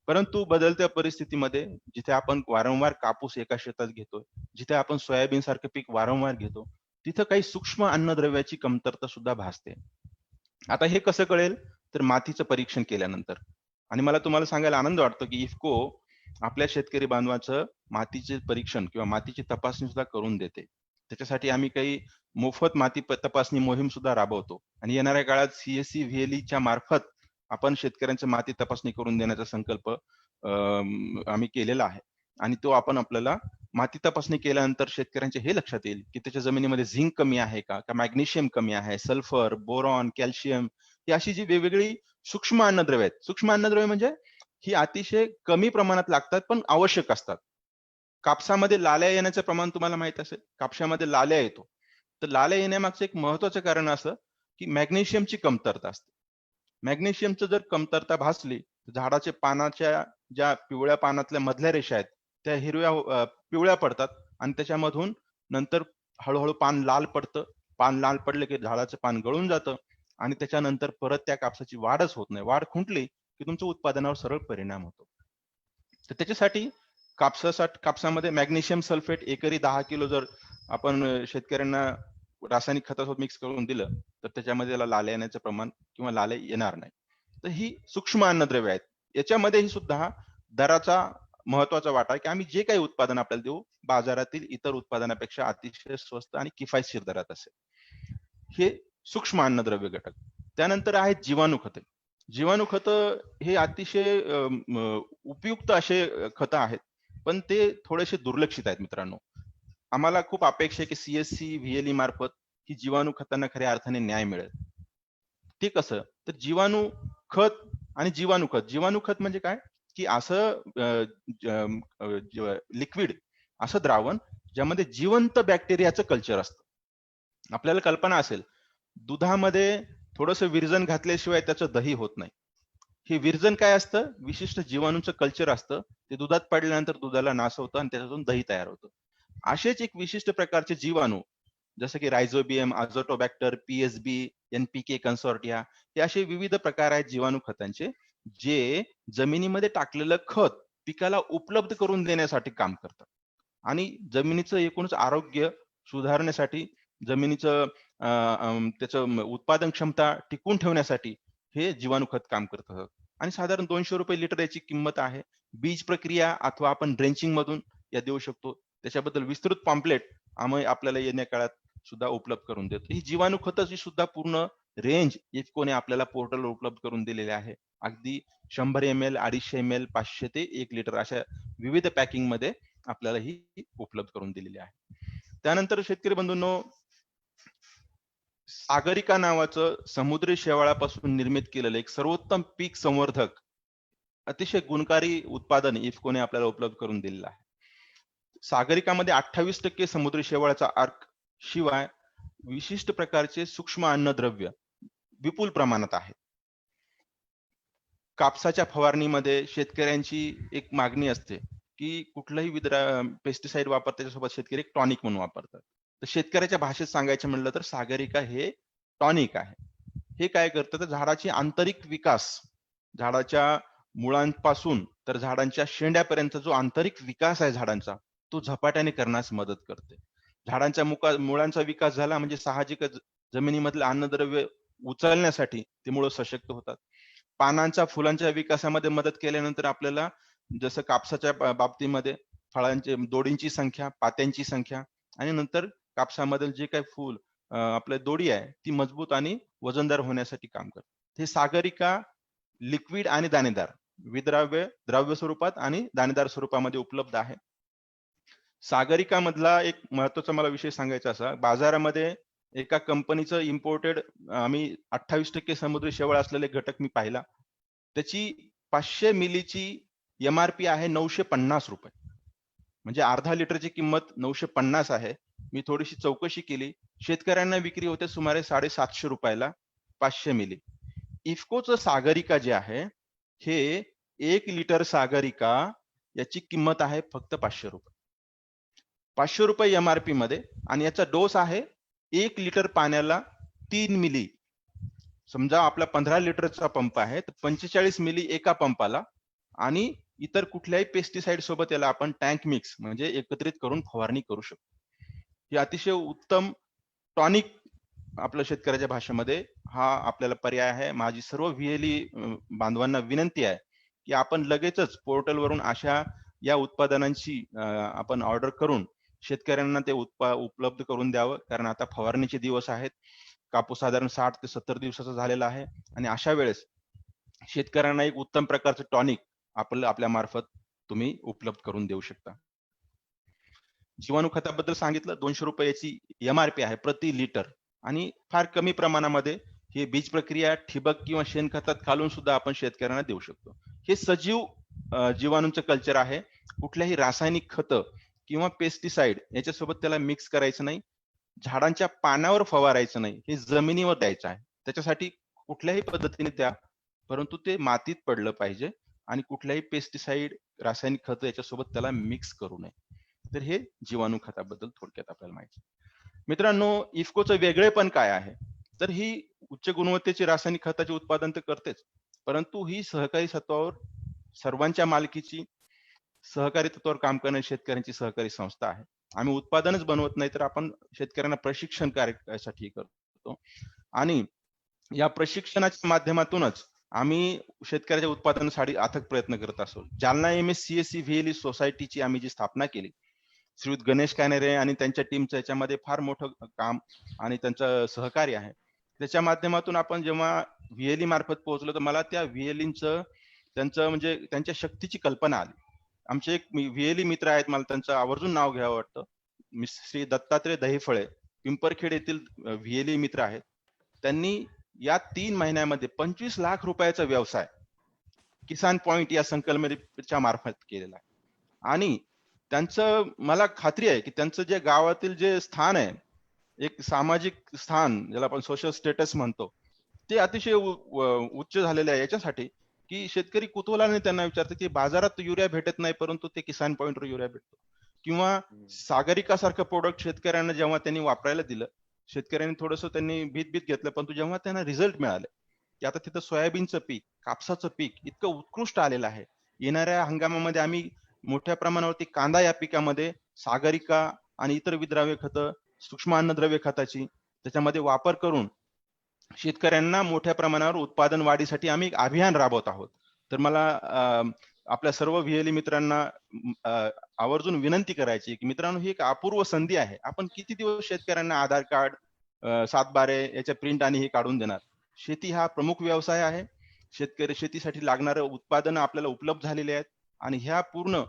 परंतु बदलत्या परिस्थितीमध्ये जिथे आपण वारंवार कापूस एका शेतात घेतोय, जिथे आपण सोयाबीन सारखं पीक वारंवार घेतो, तिथं काही सूक्ष्म अन्नद्रव्याची कमतरता सुद्धा भासते. आता हे कसं कळेल? तर मातीचं परीक्षण केल्यानंतर. आणि मला तुम्हाला सांगायला आनंद वाटतो की इफ्को आपल्या शेतकरी बांधवाचं मातीचे परीक्षण किंवा मातीची तपासणी सुद्धा करून देते. त्याच्यासाठी आम्ही काही मोफत माती तपासणी मोहीम सुद्धा राबवतो आणि येणाऱ्या काळात CSC VLE च्या मार्फत आपण शेतकऱ्यांची माती तपासणी करून देण्याचा संकल्प आम्ही केलेला आहे. आणि तो आपण आपल्याला माती तपासणी केल्यानंतर शेतकऱ्यांच्या हे लक्षात येईल की त्याच्या जमिनीमध्ये झिंक कमी आहे का मॅग्नेशियम कमी आहे, सल्फर, बोरॉन, कॅल्शियम ही अशी जी वेगवेगळी सूक्ष्म अन्नद्रव्य आहेत. सूक्ष्म अन्नद्रव्य म्हणजे ही अतिशय कमी प्रमाणात लागतात पण आवश्यक असतात. कापसामध्ये लाल्या येण्याचं प्रमाण तुम्हाला माहित असेल, कापसामध्ये लाल्या येतो. तर लाल्या येण्यामागचं एक महत्वाचं कारण असं की मॅग्नेशियमची कमतरता असते. मॅग्नेशियमचं जर कमतरता भासली तर झाडाच्या पानाच्या ज्या पिवळ्या पानातल्या मधल्या रेषा आहेत त्या हिरव्या पिवळ्या पडतात आणि त्याच्यामधून नंतर हळूहळू पान लाल पडतं. पान लाल पडले की झाडाचं पान गळून जातं आणि त्याच्यानंतर परत त्या कापसाची वाढच होत नाही. वाढ खुंटली की तुमच्या उत्पादनावर सरळ परिणाम होतो. तर त्याच्यासाठी कापसामध्ये मॅग्नेशियम सल्फेट एकरी 10 किलो जर आपण शेतकऱ्यांना रासायनिक खतासोबत मिक्स करून दिलं तर त्याच्यामध्ये त्याला लाल्या येण्याचं प्रमाण किंवा लाल्या येणार नाही. तर ही सूक्ष्म अन्नद्रव्य आहेत. याच्यामध्ये ही सुद्धा दराचा महत्वाचा वाटा आहे की आम्ही जे काही उत्पादन आपल्याला देऊ बाजारातील इतर उत्पादनापेक्षा अतिशय स्वस्त आणि किफायतशीर दरात असेल. हे सूक्ष्म अन्नद्रव्य घटक. त्यानंतर आहेत जीवाणू खते. जीवाणू खतं हे अतिशय उपयुक्त असे खतं आहेत पण ते थोडेसे दुर्लक्षित आहेत मित्रांनो. आम्हाला खूप अपेक्षा आहे की CSC VLE मार्फत ही जीवाणू खतांना खऱ्या अर्थाने न्याय मिळेल. ते कसं? तर जीवाणू खत आणि जीवाणू खत म्हणजे काय की असं लिक्विड असं द्रावण ज्यामध्ये जिवंत बॅक्टेरियाचं कल्चर असतं. आपल्याला कल्पना असेल दुधामध्ये थोडंसं विरजण घातल्याशिवाय त्याचं दही होत नाही. हे विरजण काय असतं? विशिष्ट जीवाणूंचं कल्चर असतं. ते दुधात पडल्यानंतर दुधाला नासवतं आणि त्याच्यातून दही तयार होतं. असेच एक विशिष्ट प्रकारचे जीवाणू जसं की रायझोबियम, अझोटोबॅक्टर, PSB, NPK कन्सोर्टिया हे असे विविध प्रकार आहेत जीवाणू खतांचे जे जमिनीमध्ये टाकलेलं खत पिकाला उपलब्ध करून देण्यासाठी काम करतात आणि जमिनीचं एकूणच आरोग्य सुधारण्यासाठी जमिनीचं त्याचं उत्पादन क्षमता टिकून ठेवण्यासाठी हे जीवाणू खत काम करतात. आणि साधारण 200 रुपये लिटर याची किंमत आहे. बीज प्रक्रिया अथवा आपण ड्रेंचिंग मधून या देऊ शकतो. त्याच्याबद्दल विस्तृत पॉम्पलेट आम्ही आपल्याला येण्या काळात सुद्धा उपलब्ध करून देतो. ही जीवाणू खताची सुद्धा पूर्ण रेंज इफ्कोने आपल्याला पोर्टलवर उपलब्ध करून दिलेले आहे. अगदी 100 ml, 250 ml, 500 ते 1 लिटर अशा विविध पॅकिंग मध्ये आपल्याला ही उपलब्ध करून दिलेली आहे. त्यानंतर शेतकरी बंधूंनो सागरिका नावाचं समुद्री शेवाळापासून निर्मित केलेलं एक सर्वोत्तम पीक संवर्धक अतिशय गुणकारी उत्पादन इफ्कोने आपल्याला उपलब्ध करून दिलेलं आहे. सागरिकामध्ये 28% समुद्री शेवाळाचा अर्क शिवाय विशिष्ट प्रकारचे सूक्ष्म अन्नद्रव्य विपुल प्रमाणात आहेत. कापसाच्या फवारणीमध्ये शेतकऱ्यांची एक मागणी असते की कुठलंही पेस्टिसाइड वापरतात त्याच्यासोबत शेतकरी एक टॉनिक म्हणून वापरतात. तर शेतकऱ्याच्या भाषेत सांगायचं म्हणलं तर सागरिका हे टॉनिक आहे. हे काय करतं तर झाडाची आंतरिक विकास, झाडाच्या मुळांपासून तर झाडांच्या शेंड्यापर्यंत जो आंतरिक विकास आहे झाडांचा तो झपाट्याने करण्यास मदत करते. झाडांच्या मुळांचा विकास झाला म्हणजे साहजिकच जमिनीमधलं अन्नद्रव्य उचलण्यासाठी ते मुळं सशक्त होतात. पानांच्या फुलांच्या विकासामध्ये मदत केल्यानंतर आपल्याला जसं कापसाच्या बाबतीमध्ये फळांची दोडींची संख्या, पात्यांची संख्या आणि नंतर कापसामधील जे काही फूल आपल्या दोडी आहे ती मजबूत आणि वजनदार होण्यासाठी काम करते. हे सागरिका लिक्विड आणि दाणेदार विद्राव्य, द्रव्य स्वरूपात आणि दाणेदार स्वरूपामध्ये उपलब्ध आहे. सागरिका मधला एक महत्वाचा मला विषय सांगायचा असा, बाजारामध्ये एका कंपनीचं इम्पोर्टेड आम्ही 28% समुद्री शेवाळ असलेले घटक मी पाहिला. त्याची 500 मिलीची MRP आहे 950 रुपये. म्हणजे अर्धा लिटरची किंमत 950 आहे. मी थोडीशी चौकशी केली. शेतकऱ्यांना विक्री होते सुमारे 750 रुपयाला 500 मिली. इफ्कोचं सागरिका जे आहे, हे 1 लिटर सागरिका याची किंमत आहे फक्त 500 रुपये. 500 रुपये MRP मध्ये आणि याचा डोस आहे 1 लिटर पाण्याला 3 मिली. समजा आपला 15 लिटरचा पंप आहे तर 45 मिली एका पंपाला आणि इतर कुठल्याही पेस्टिसाइड सोबत याला आपण टँक मिक्स म्हणजे एकत्रित करून फवारणी करू शकतो. ही अतिशय उत्तम टॉनिक आपल्या शेतकऱ्याच्या भाषेमध्ये हा आपल्याला पर्याय आहे. माझी सर्व VLE बांधवांना विनंती आहे की आपण लगेचच पोर्टलवरून अशा या उत्पादनांची आपण ऑर्डर करून शेतकऱ्यांना ते उपलब्ध करून द्यावं, कारण आता फवारणीचे दिवस आहेत. कापूस साधारण 60 ते 70 दिवसाचा झालेला आहे आणि अशा वेळेस शेतकऱ्यांना एक उत्तम प्रकारचं टॉनिक आपल्या मार्फत तुम्ही उपलब्ध करून देऊ शकता. जीवाणू खताबद्दल सांगितलं, 200 रुपयाची MRP आहे प्रति लिटर आणि फार कमी प्रमाणामध्ये हे बीज प्रक्रिया ठिबक किंवा शेणखतात घालून सुद्धा आपण शेतकऱ्यांना देऊ शकतो. हे सजीव जीवाणूंचं कल्चर आहे. कुठल्याही रासायनिक खतं किंवा पेस्टिसाइड याच्यासोबत त्याला मिक्स करायचं नाही. झाडांच्या पानावर फवारायचं नाही, हे जमिनीवर द्यायचं आहे. त्याच्यासाठी कुठल्याही पद्धतीने द्या, परंतु ते मातीत पडलं पाहिजे आणि कुठल्याही पेस्टिसाइड रासायनिक खतं याच्यासोबत त्याला मिक्स करू नये. तर हे जीवाणू खताबद्दल थोडक्यात आपल्याला माहिती. मित्रांनो, इफ्कोचं वेगळेपण काय आहे? तर ही उच्च गुणवत्तेची रासायनिक खताचे उत्पादन तर करतेच, परंतु ही सहकारी तत्वावर सर्वांच्या मालकीची सहकारी तत्वावर काम करणारी शेतकऱ्यांची सहकारी संस्था आहे. आम्ही उत्पादनच बनवत नाही तर आपण शेतकऱ्यांना प्रशिक्षण कार्यासाठी करतो आणि या प्रशिक्षणाच्या माध्यमातूनच आम्ही शेतकऱ्याच्या उत्पादनासाठी अथक प्रयत्न करत असतो. जालना MSCSE VLE सोसायटीची आम्ही जी स्थापना केली, श्रीयुत गणेश कॅनेरे आणि त्यांच्या टीमचं याच्यामध्ये फार मोठं काम आणि त्यांचं सहकार्य आहे. त्याच्या माध्यमातून आपण जेव्हा VLE मार्फत पोहोचलो तर मला त्या VLEचं त्यांचं म्हणजे त्यांच्या शक्तीची कल्पना आली. आमचे एक VLE मित्र आहेत, मला त्यांचं आवर्जून नाव घ्यावं वाटतं. श्री दत्तात्रय दहिफळे, पिंपरखेड येथील VLE मित्र आहेत. त्यांनी या 3 महिन्यामध्ये 25 लाख रुपयाचा व्यवसाय किसान पॉइंट या संकल्पनेच्या मार्फत केलेला आहे आणि त्यांचं मला खात्री आहे की त्यांचं जे गावातील जे स्थान आहे, एक सामाजिक स्थान ज्याला आपण सोशल स्टेटस म्हणतो, ते अतिशय उच्च झालेले आहे. याच्यासाठी की शेतकरी कुतूहलाने त्यांना विचारतात की बाजारात युरिया भेटत नाही, परंतु ते किसान पॉइंटवर युरिया भेटतो. किंवा सागरिका सारखं प्रोडक्ट शेतकऱ्यांना जेव्हा त्यांनी वापरायला दिलं, शेतकऱ्यांनी थोडंसं त्यांनी भीत घेतलं, परंतु जेव्हा त्यांना रिझल्ट मिळाले की आता तिथं सोयाबीनचं पीक, कापसाचं पीक इतकं उत्कृष्ट आलेलं आहे. येणाऱ्या हंगामामध्ये आम्ही मोठ्या प्रमाणावरती कांदा या पिकामध्ये सागरिका आणि इतर विद्राव्य खतं, सूक्ष्म अन्नद्रव्य खताची त्याच्यामध्ये वापर करून शेतकऱ्यांना मोठ्या प्रमाणावर उत्पादन वाढीसाठी आम्ही एक अभियान राबवत आहोत. तर मला आपल्या सर्व VLE मित्रांना आवर्जून विनंती करायची की मित्रांनो, ही एक अपूर्व संधी आहे. आपण किती दिवस शेतकऱ्यांना आधार कार्ड, 7/12 याच्या प्रिंट आणि हे काढून देणार? शेती हा प्रमुख व्यवसाय आहे. शेतीसाठी लागणारे उत्पादन आपल्याला उपलब्ध झालेले आहेत आणि ह्या पूर्ण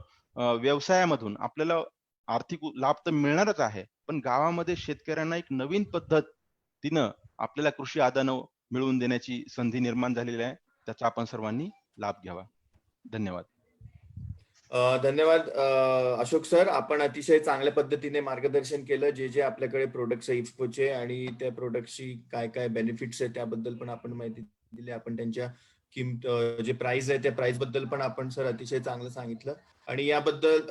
व्यवसायामधून आपल्याला आर्थिक लाभ तर मिळणारच आहे, पण गावामध्ये शेतकऱ्यांना एक नवीन पद्धतीनं आपल्याला कृषी आदानं मिळवून देण्याची संधी निर्माण झालेली आहे. त्याचा आपण सर्वांनी लाभ घ्यावा. धन्यवाद.
धन्यवाद अशोक सर, आपण अतिशय चांगल्या पद्धतीने मार्गदर्शन केलं. जे आपल्याकडे प्रोडक्ट्स आहे इफ्कोचे आणि त्या प्रोडक्टची काय बेनिफिट्स आहे त्याबद्दल पण आपण माहिती दिली. आपण त्यांच्या किंमत, जे प्राइस आहे त्या प्राइस बद्दल पण आपण सर अतिशय चांगलं सांगितलं आणि याबद्दल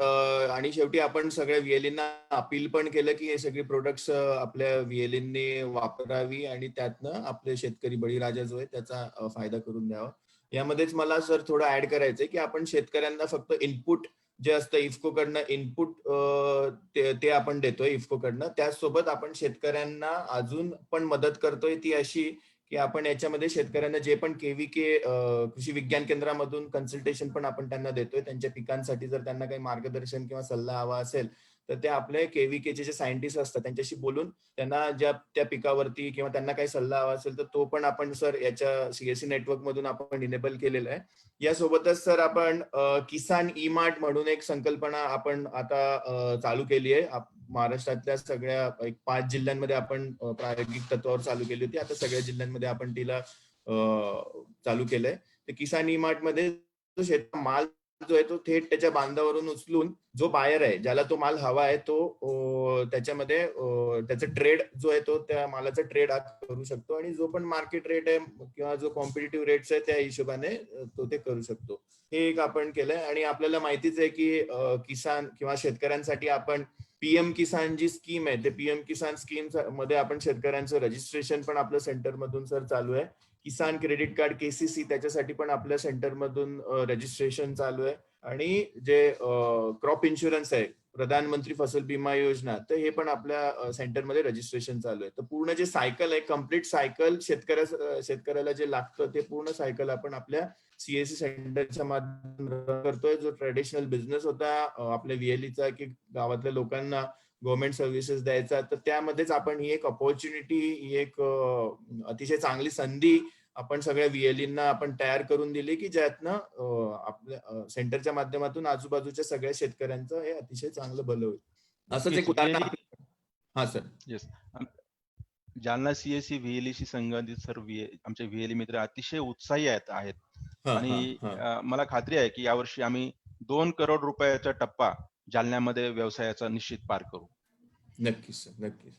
आणि शेवटी आपण सगळ्या VLEंना अपील पण केलं की हे सगळी प्रोडक्ट्स आपल्या VLEंनी वापरावी आणि त्यातनं आपले शेतकरी बळीराजा जो आहे त्याचा फायदा करून द्यावा. यामध्येच मला सर थोडं ऍड करायचंय की आपण शेतकऱ्यांना फक्त इनपुट जे असतं इफ्को कडनं इनपुट ते आपण देतोय इफ्को कडनं, त्याचसोबत आपण शेतकऱ्यांना अजून पण मदत करतोय ती अशी की आपण याच्यामध्ये शेतकऱ्यांना जे पण KVK कृषी विज्ञान केंद्रामधून कन्सल्टेशन पण आपण त्यांना देतोय. त्यांच्या पिकांसाठी जर त्यांना काही मार्गदर्शन किंवा सल्ला हवा असेल तर ते आपले केव्हीकेचे जे सायंटिस्ट असतात त्यांच्याशी बोलून त्यांना ज्या त्या पिकावरती किंवा त्यांना काही सल्ला हवा असेल तर तो पण आपण सर याच्या सीएससी नेटवर्क मधून आपण इनेबल केलेला आहे. यासोबतच सर आपण किसान ई मार्ट म्हणून एक संकल्पना आपण आता चालू केली आहे. महाराष्ट्रातल्या सगळ्या 5 जिल्ह्यांमध्ये आपण प्रायोगिक तत्वावर चालू केली होती. आता सगळ्या जिल्ह्यांमध्ये आपण तिला चालू केलंय. तर किसान ई मार्ट मध्ये शेत माल जो आहे तो थेट त्याच्या बांधावरून उचलून जो बायर आहे ज्याला तो माल हवा आहे तो त्याच्यामध्ये त्याचा ट्रेड जो आहे तो त्या मालाचा ट्रेड करू शकतो आणि जो पण मार्केट रेट आहे किंवा जो कॉम्पिटिटिव्ह रेट्स आहे त्या हिशोबाने तो ते करू शकतो. हे एक आपण केलंय आणि आपल्याला माहितीच आहे की किसान किंवा शेतकऱ्यांसाठी आपण पीएम किसान जी स्कीम आहे ते पीएम किसान स्कीम मध्ये आपण शेतकऱ्यांचं रजिस्ट्रेशन पण आपल्या सेंटर मधून सर चालू आहे. किसान क्रेडिट कार्ड केसीसी त्याच्यासाठी पण आपल्या सेंटर मधून रजिस्ट्रेशन चालू आहे आणि जे क्रॉप इन्शुरन्स आहे प्रधानमंत्री फसल बीमा योजना तर हे पण आपल्या सेंटरमध्ये रजिस्ट्रेशन चालू आहे. तर पूर्ण जे सायकल आहे कम्प्लीट सायकल शेतकऱ्याला जे लागतं ते पूर्ण सायकल आपण आपल्या सीएससी सेंटरच्या माध्यमातून करतोय. जो ट्रेडिशनल बिझनेस होता आपल्या व्हीएलईचा की गावातल्या लोकांना गव्हर्नमेंट सर्व्हिसेस द्यायचा तर त्यामध्येच आपण ही एक अपॉर्च्युनिटी ही एक अतिशय चांगली संधी आपण सगळ्या व्हीएलईंना आपण तयार करून दिली की ज्यातनं आपल्या सेंटरच्या माध्यमातून आजूबाजूच्या सगळ्या शेतकऱ्यांचं हे अतिशय चांगलं भलं होईल. असंच एक उदाहरण. हा सर.
येस. जालना सीएससी व्हीएलईशी संबंधित सर आमचे व्हीएलई मित्र अतिशय उत्साही आहेत आणि मला खात्री आहे की यावर्षी आम्ही 2 करोड रुपयाचा टप्पा जालन्यामध्ये व्यवसायाचा निश्चित पार करू.
नक्कीच सर, नक्कीच.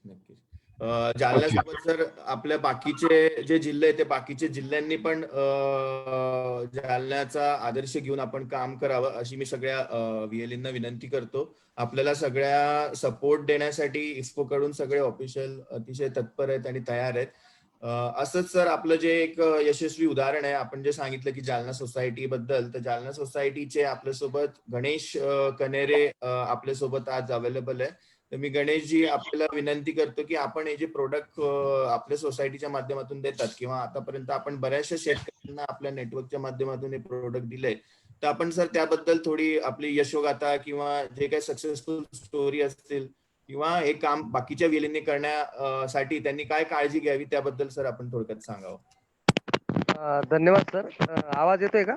जालन्यासोबत सर आपल्या बाकीचे जे जिल्हे आहेत ते बाकीचे जिल्ह्यांनी पण जालन्याचा आदर्श घेऊन आपण काम करावं अशी मी सगळ्या व्हीएलईंना विनंती करतो. आपल्याला सगळ्या सपोर्ट देण्यासाठी इफ्को कडून सगळे ऑफिशियल अतिशय तत्पर आहेत आणि तयार आहेत. असंच सर आपलं जे एक यशस्वी उदाहरण आहे आपण जे सांगितलं की जालना सोसायटी बद्दल तर जालना सोसायटीचे आपल्यासोबत गणेश कनेरे आपल्यासोबत आज अवेलेबल आहे. तर मी गणेशजी आपल्याला विनंती करतो की आपण हे जे प्रोडक्ट आपल्या सोसायटीच्या माध्यमातून देतात किंवा आतापर्यंत आपण बऱ्याचशा शेतकऱ्यांना आपल्या नेटवर्कच्या माध्यमातून हे प्रोडक्ट दिले तर आपण सर त्याबद्दल थोडी आपली यशोगाथा किंवा जे काही सक्सेसफुल स्टोरी असतील किंवा हे काम बाकीच्या व्हीएलईंनी करण्यासाठी त्यांनी काय काळजी घ्यावी त्याबद्दल सर आपण थोडक्यात सांगावं.
धन्यवाद सर. आवाज येतोय का?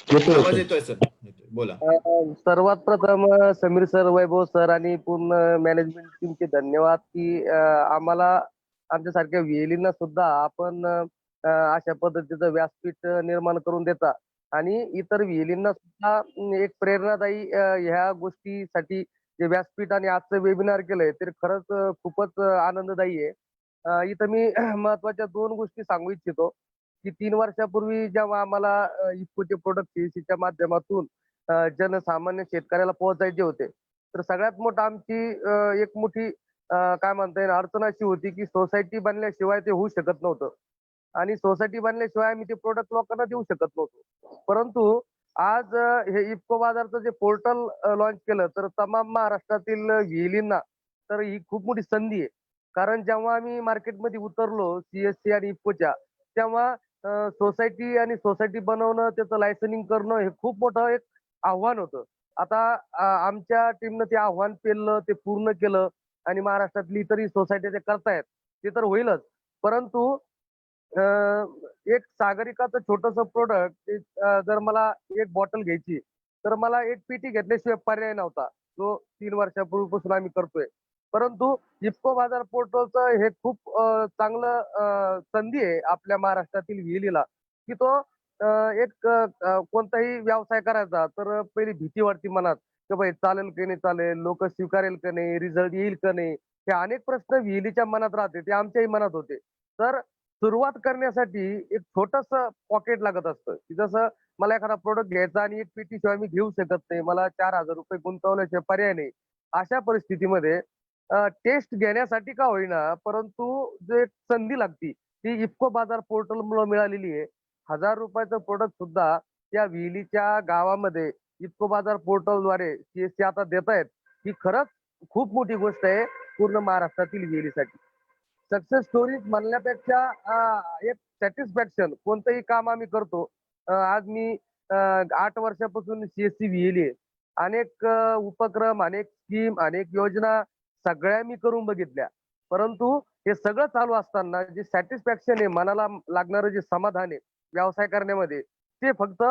आवाज येतोय सर, बोला.
सर्वात प्रथम समीर सर, वैभव सर आणि पूर्ण मॅनेजमेंट टीमचे धन्यवाद की आम्हाला आमच्यासारख्या व्हीएलईंना सुद्धा आपण अशा पद्धतीचं व्यासपीठ निर्माण करून देता आणि इतर व्हीएलईंना सुद्धा एक प्रेरणादायी ह्या गोष्टीसाठी जे व्यासपीठ आणि आजचं वेबिनार केलंय ते खरंच खूपच आनंददायी आहे. इथं मी महत्वाच्या 2 गोष्टी सांगू इच्छितो की 3 वर्षापूर्वी जेव्हा आम्हाला इफ्कोचे प्रोडक्ट सीएससीच्या माध्यमातून जनसामान्य शेतकऱ्याला पोहोचायचे होते तर सगळ्यात मोठं आमची एक मोठी काय म्हणता येईल अडचण अशी होती की सोसायटी बनल्याशिवाय ते होऊ शकत नव्हतं आणि सोसायटी बनल्याशिवाय आम्ही ते प्रोडक्ट लोकांना देऊ शकत नव्हतो. परंतु आज हे इफ्को बाजारचं जे पोर्टल लॉन्च केलं तर तमाम महाराष्ट्रातील व्हीएलईंना तर ही खूप मोठी संधी आहे. कारण जेव्हा आम्ही मार्केटमध्ये उतरलो सीएससी आणि इफ्कोच्या तेव्हा सोसायटी आणि सोसायटी बनवणं त्याचं लायसनिंग करणं हे खूप मोठं एक आव्हान होतं. आता आमच्या टीमनं ते आव्हान पेललं, ते पूर्ण केलं आणि महाराष्ट्रातली इतरही सोसायटी ते करतायत ते तर होईलच. परंतु एक सागरिकाचं छोटंसं प्रोडक्ट जर मला एक बॉटल घ्यायची तर मला एक पेटी घेतल्याशिवाय पर्याय नव्हता जो 3 वर्षापूर्वीपासून आम्ही करतोय. परंतु इफ्को बाजार पोर्टलचं हे खूप चांगलं संधी आहे आपल्या महाराष्ट्रातील व्हीएलईला की तो एक कोणताही व्यवसाय करायचा तर पहिली भीती वाटते मनात की बाई चालेल की नाही चालेल, लोक स्वीकारेल का नाही, रिझल्ट येईल का नाही, हे अनेक प्रश्न व्हीएलईच्या मनात राहते ते आमच्याही मनात होते. तर सुरुवात करण्यासाठी एक छोटस पॉकेट लागत असतं की जसं मला एखादा प्रोडक्ट घ्यायचा आणि एक पेटी शिवाय मी घेऊ शकत नाही, मला 4,000 रुपये गुंतवल्याशिवाय पर्याय नाही. अशा परिस्थितीमध्ये टेस्ट घेण्यासाठी का होईना परंतु जो एक संधी लागती ती इफ्को बाजार पोर्टल मुळे मिळालेली आहे. 1000 रुपयाचं प्रोडक्ट सुद्धा त्या व्हीएलईच्या गावामध्ये इफ्को बाजार पोर्टलद्वारे सीएससी आता देत आहेत. ही खरंच खूप मोठी गोष्ट आहे पूर्ण महाराष्ट्रातील व्हीएलईसाठी. सक्सेस स्टोरीज म्हणण्यापेक्षा एक सॅटिस्फॅक्शन कोणतंही काम आम्ही करतो. आज मी 8 वर्षापासून सीएससी व्हीएलई आहे अनेक उपक्रम, अनेक स्कीम, अनेक योजना सगळ्या मी करून बघितल्या. परंतु हे सगळं चालू असताना जे सॅटिस्फॅक्शन आहे, मनाला लागणारं जे समाधान आहे व्यवसाय करण्यामध्ये, ते फक्त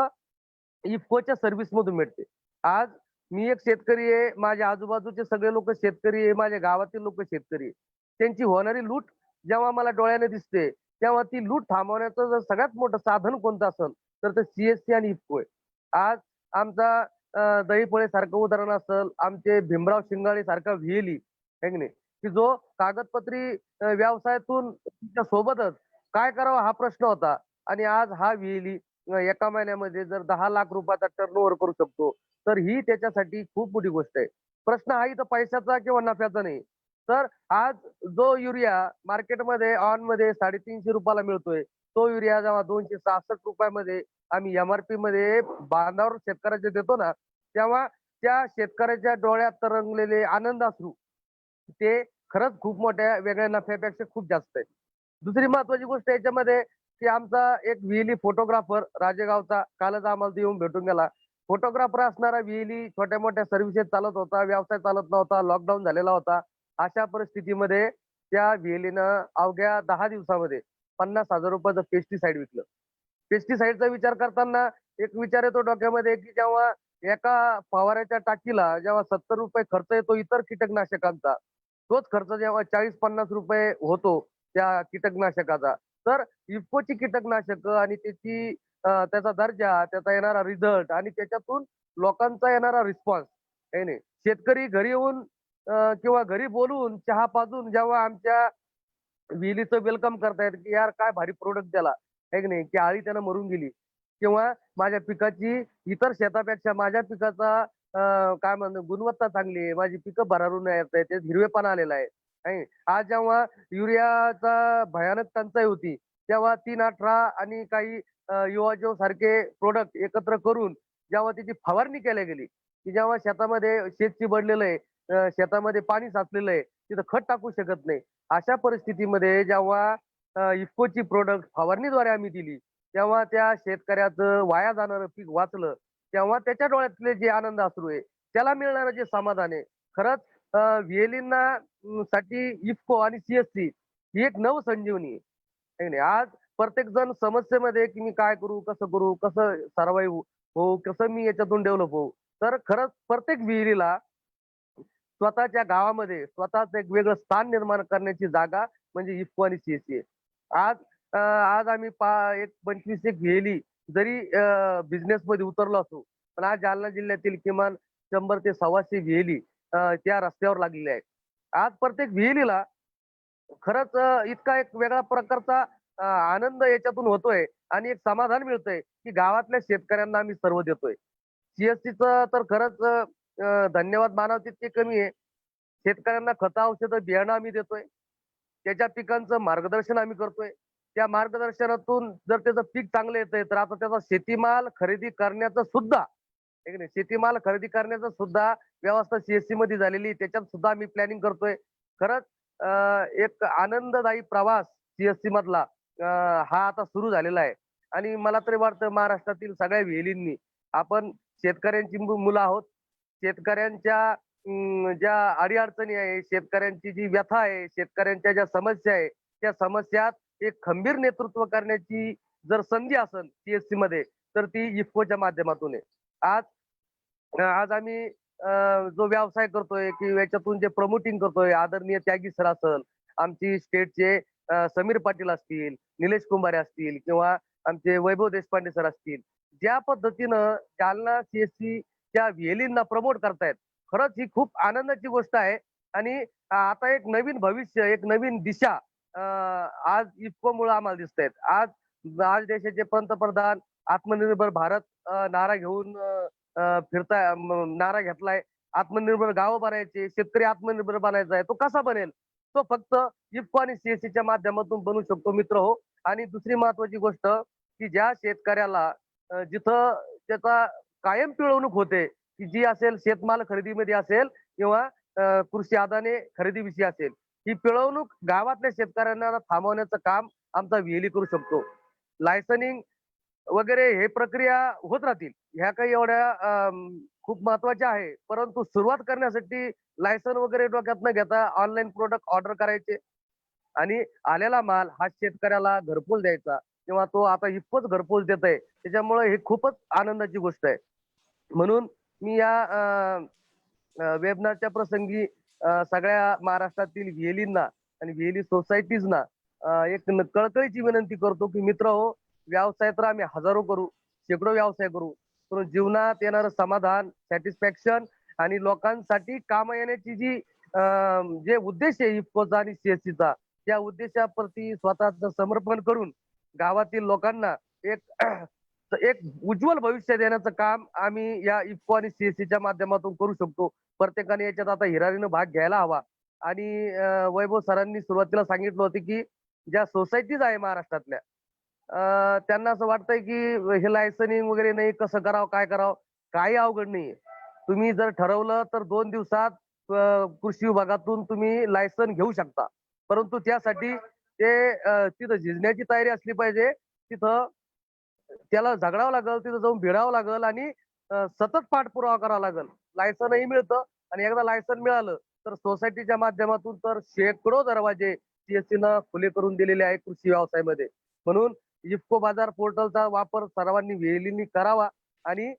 इफकोच्या सर्व्हिस मधून मिळते. आज मी एक शेतकरी आहे, माझ्या आजूबाजूचे सगळे लोक शेतकरी आहे, माझ्या गावातील लोक शेतकरी आहे. त्यांची होणारी लूट जेव्हा मला डोळ्याने दिसते, तेव्हा ती लूट थांबवण्याचं जर सगळ्यात मोठं साधन कोणतं असेल तर ते सीएससी आणि इफको आहे. आज आमचा दहीपोळे सारखं उदाहरण असेल, आमचे भीमराव शिंगाळे सारखा व्हीएलई आहे की नाही, की जो कागदपत्री व्यवसायातून त्या सोबतच काय करावं हा प्रश्न होता. आणि आज हा व्हीएलई एका महिन्यामध्ये जर 10 लाख रुपयाचा टर्नओव्हर करू शकतो, तर ही त्याच्यासाठी खूप मोठी गोष्ट आहे. प्रश्न हा इथं पैशाचा किंवा नफ्याचा नाही. तर आज जो युरिया मार्केटमध्ये ऑन मध्ये 350 रुपयाला मिळतोय, तो युरिया जेव्हा 266 रुपयामध्ये आम्ही एमआरपी मध्ये बांधावर शेतकऱ्याचे देतो ना, तेव्हा त्या शेतकऱ्याच्या डोळ्यात तरंगलेले आनंद अश्रू ते खरंच खूप मोठ्या वेगळ्या नफ्यापेक्षा खूप जास्त आहे. दुसरी महत्वाची गोष्ट याच्यामध्ये की आमचा एक व्हीएलई फोटोग्राफर राजेगावचा कालच आम्हाला येऊन भेटून गेला. फोटोग्राफर असणारा व्हीएलई छोट्या मोठ्या सर्व्हिसेस चालत होता, व्यवसाय चालत नव्हता, लॉकडाऊन झालेला होता. अशा परिस्थितीमध्ये त्या व्हीएलईनं अवघ्या 10 दिवसामध्ये 50,000 रुपयाचं पेस्टिसाइड विकलं. पेस्टिसाइडचा विचार करताना एक विचार येतो डोक्यामध्ये की जेव्हा एका फवाऱ्याच्या टाकीला जेव्हा 70 रुपये खर्च येतो इतर कीटकनाशकांचा, तोच खर्च जेव्हा 40-50 रुपये होतो त्या कीटकनाशकाचा, तर इफकोची कीटकनाशकं आणि त्याचा दर्जा, त्याचा येणारा रिझल्ट आणि त्याच्यातून लोकांचा येणारा रिस्पॉन्स आहे नाही. शेतकरी घरी येऊन किंवा घरी बोलवून चहा पाजून जेव्हा आमच्या विहिरीचं वेलकम करतायत की यार काय भारी प्रोडक्ट द्याला आहे की नाही, की आळी त्यानं मरून गेली किंवा माझ्या पिकाची इतर शेतापेक्षा माझ्या पिकाचा काय म्हणतो गुणवत्ता चांगली आहे, माझी पिकं भरारून येत आहे, त्यात हिरवेपणा आलेला आहे. आहे. आज जेव्हा युरियाचा भयानक टंचाई होती, तेव्हा 318 आणि काही युवाजो सारखे प्रोडक्ट एकत्र करून जेव्हा त्याची फवारणी केल्या गेली, की जेव्हा शेतामध्ये शेत चिबडलेलं आहे, शेतामध्ये पाणी साचलेलं आहे, तिथं खत टाकू शकत नाही. अशा परिस्थितीमध्ये जेव्हा इफकोची प्रोडक्ट फवारणीद्वारे आम्ही दिली, तेव्हा त्या शेतकऱ्याचं वाया जाणारं पीक वाचलं. तेव्हा त्याच्या डोळ्यातले जे आनंद अश्रू आहे, त्याला मिळणारं जे समाधान आहे, खरंच व्हीएलईंना साठी इफको आणि सीएससी ही एक नवसंजीवनी आहे. है नाही. आज प्रत्येक जण समस्येमध्ये की मी काय करू, कसं सर्वाईव्ह होऊ, कसं मी याच्यातून डेव्हलप होऊ. तर खरंच प्रत्येक विहिरीला स्वतःच्या गावामध्ये स्वतःच एक वेगळं स्थान निर्माण करण्याची जागा म्हणजे इफको आणि सीएससी आहे. आज आम्ही एक 25 एक व्हीएलई जरी बिझनेस मध्ये उतरलो असू, पण आज जालना जिल्ह्यातील किमान 100 ते 125 व्हीएलई त्या रस्त्यावर लागलेले आहेत. आज प्रत्येक व्हीएलईला खरंच इतका एक वेगळा प्रकारचा आनंद याच्यातून होतोय आणि एक समाधान मिळतंय की गावातल्या शेतकऱ्यांना आम्ही सर्व देतोय. सीएससीचं तर खरंच धन्यवाद मानावं तितके कमी आहे. शेतकऱ्यांना खतं, औषधं, बियाणं आम्ही देतोय. त्याच्या पिकांचं मार्गदर्शन आम्ही करतोय. त्या मार्गदर्शनातून जर त्याचं पीक चांगलं येतंय, तर आता त्याचा शेतीमाल खरेदी करण्याचं सुद्धा आहे की नाही, शेतीमाल खरेदी करण्याचं सुद्धा व्यवस्था सीएससी मध्ये झालेली आहे. त्याच्यात सुद्धा आम्ही प्लॅनिंग करतोय. खरंच एक आनंददायी प्रवास सीएससी मधला हा आता सुरू झालेला आहे. आणि मला तरी वाटतं महाराष्ट्रातील सगळ्या व्हीएलईंनी आपण शेतकऱ्यांची मुलं आहोत. शेतकऱ्यांच्या ज्या अडीअडचणी आहे, शेतकऱ्यांची जी व्यथा आहे, शेतकऱ्यांच्या ज्या समस्या आहे, त्या समस्यात एक खंबीर नेतृत्व करण्याची जर संधी असेल सीएससी मध्ये, तर ती इफकोच्या माध्यमातून आहे. आज आज आम्ही जो व्यवसाय करतोय की याच्यातून जे प्रमोटिंग करतोय, आदरणीय त्यागी सर असेल, आमची स्टेटचे समीर पाटील असतील, निलेश कुंभारे असतील किंवा आमचे वैभव देशपांडे सर असतील, ज्या पद्धतीनं जालना सीएससी त्या व्हीएलईंना प्रमोट करतायत, खरंच ही खूप आनंदाची गोष्ट आहे. आणि आता एक नवीन भविष्य, एक नवीन दिशा आज इफकोमुळे आम्हाला दिसत आहेत. आज देशाचे पंतप्रधान आत्मनिर्भर भारत नारा घेऊन नारा घेतलाय. आत्मनिर्भर गावं बनायचे, शेतकरी आत्मनिर्भर बनायचा आहे. तो कसा बनेल? तो फक्त इफको आणि सीएससीच्या माध्यमातून बनू शकतो मित्र हो. आणि दुसरी महत्वाची गोष्ट की ज्या शेतकऱ्याला जिथं त्याचा कायम पिळवणूक होते, की जी असेल शेतमाल खरेदीमध्ये असेल किंवा कृषी आदाने खरेदीविषयी असेल, ही पिळवणूक गावातल्या शेतकऱ्यांना थांबवण्याचं काम आमचा व्हीएलई करू शकतो. लायसनिंग वगैरे हे प्रक्रिया होत राहतील. ह्या काही एवढ्या खूप महत्वाचे आहे, परंतु सुरुवात करण्यासाठी लायसन वगैरे डोक्यात न घेता ऑनलाईन प्रोडक्ट ऑर्डर करायचे आणि आलेला माल हा शेतकऱ्याला घरपोच द्यायचा किंवा तो आता इतकंच घरपोच देत आहे. त्याच्यामुळे हे खूपच आनंदाची गोष्ट आहे. म्हणून मी या वेबनारच्या प्रसंगी सगळ्या महाराष्ट्रातील व्हीएलींना आणि व्हीएली सोसायटीजना एक कळकळीची विनंती करतो की मित्र हो, व्यवसाय तर आम्ही हजारो करू, शेकडो व्यवसाय करू, पण जीवनात येणारं समाधान, सॅटिस्फॅक्शन आणि लोकांसाठी काम येण्याची जी जे उद्देश आहे इफकोचा आणि सीएससीचा, त्या उद्देशाप्रती स्वतःचं समर्पण करून गावातील लोकांना एक एक उज्ज्वल भविष्य देण्याचं काम आम्ही या इफको आणि सीएससीच्या माध्यमातून करू शकतो. प्रत्येकाने याच्यात आता हिरारीनं भाग घ्यायला हवा. आणि वैभव सरांनी सुरुवातीला सांगितलं होतं की ज्या सोसायटीज आहे महाराष्ट्रातल्या त्यांना असं वाटतंय की हे लायसनिंग वगैरे नाही, कसं करावं, काय करावं, काही अवघड नाहीये. तुम्ही जर ठरवलं तर 2 दिवसात कृषी विभागातून तुम्ही लायसन घेऊ शकता. परंतु त्यासाठी ते तिथं झिजण्याची तयारी असली पाहिजे. तिथं त्याला झगडावं लागल, तिथं जाऊन भिडावं लागल आणि सतत पाठपुरावा करावा लागल. लायसनही मिळतं आणि एकदा लायसन मिळालं तर सोसायटीच्या माध्यमातून तर शेकडो दरवाजे सीएससीनं खुले करून दिलेले आहे कृषी व्यवसायामध्ये. म्हणून इफको बाजार पोर्टलचा वापर सर्वांनी व्हीएलींनी करावा आणि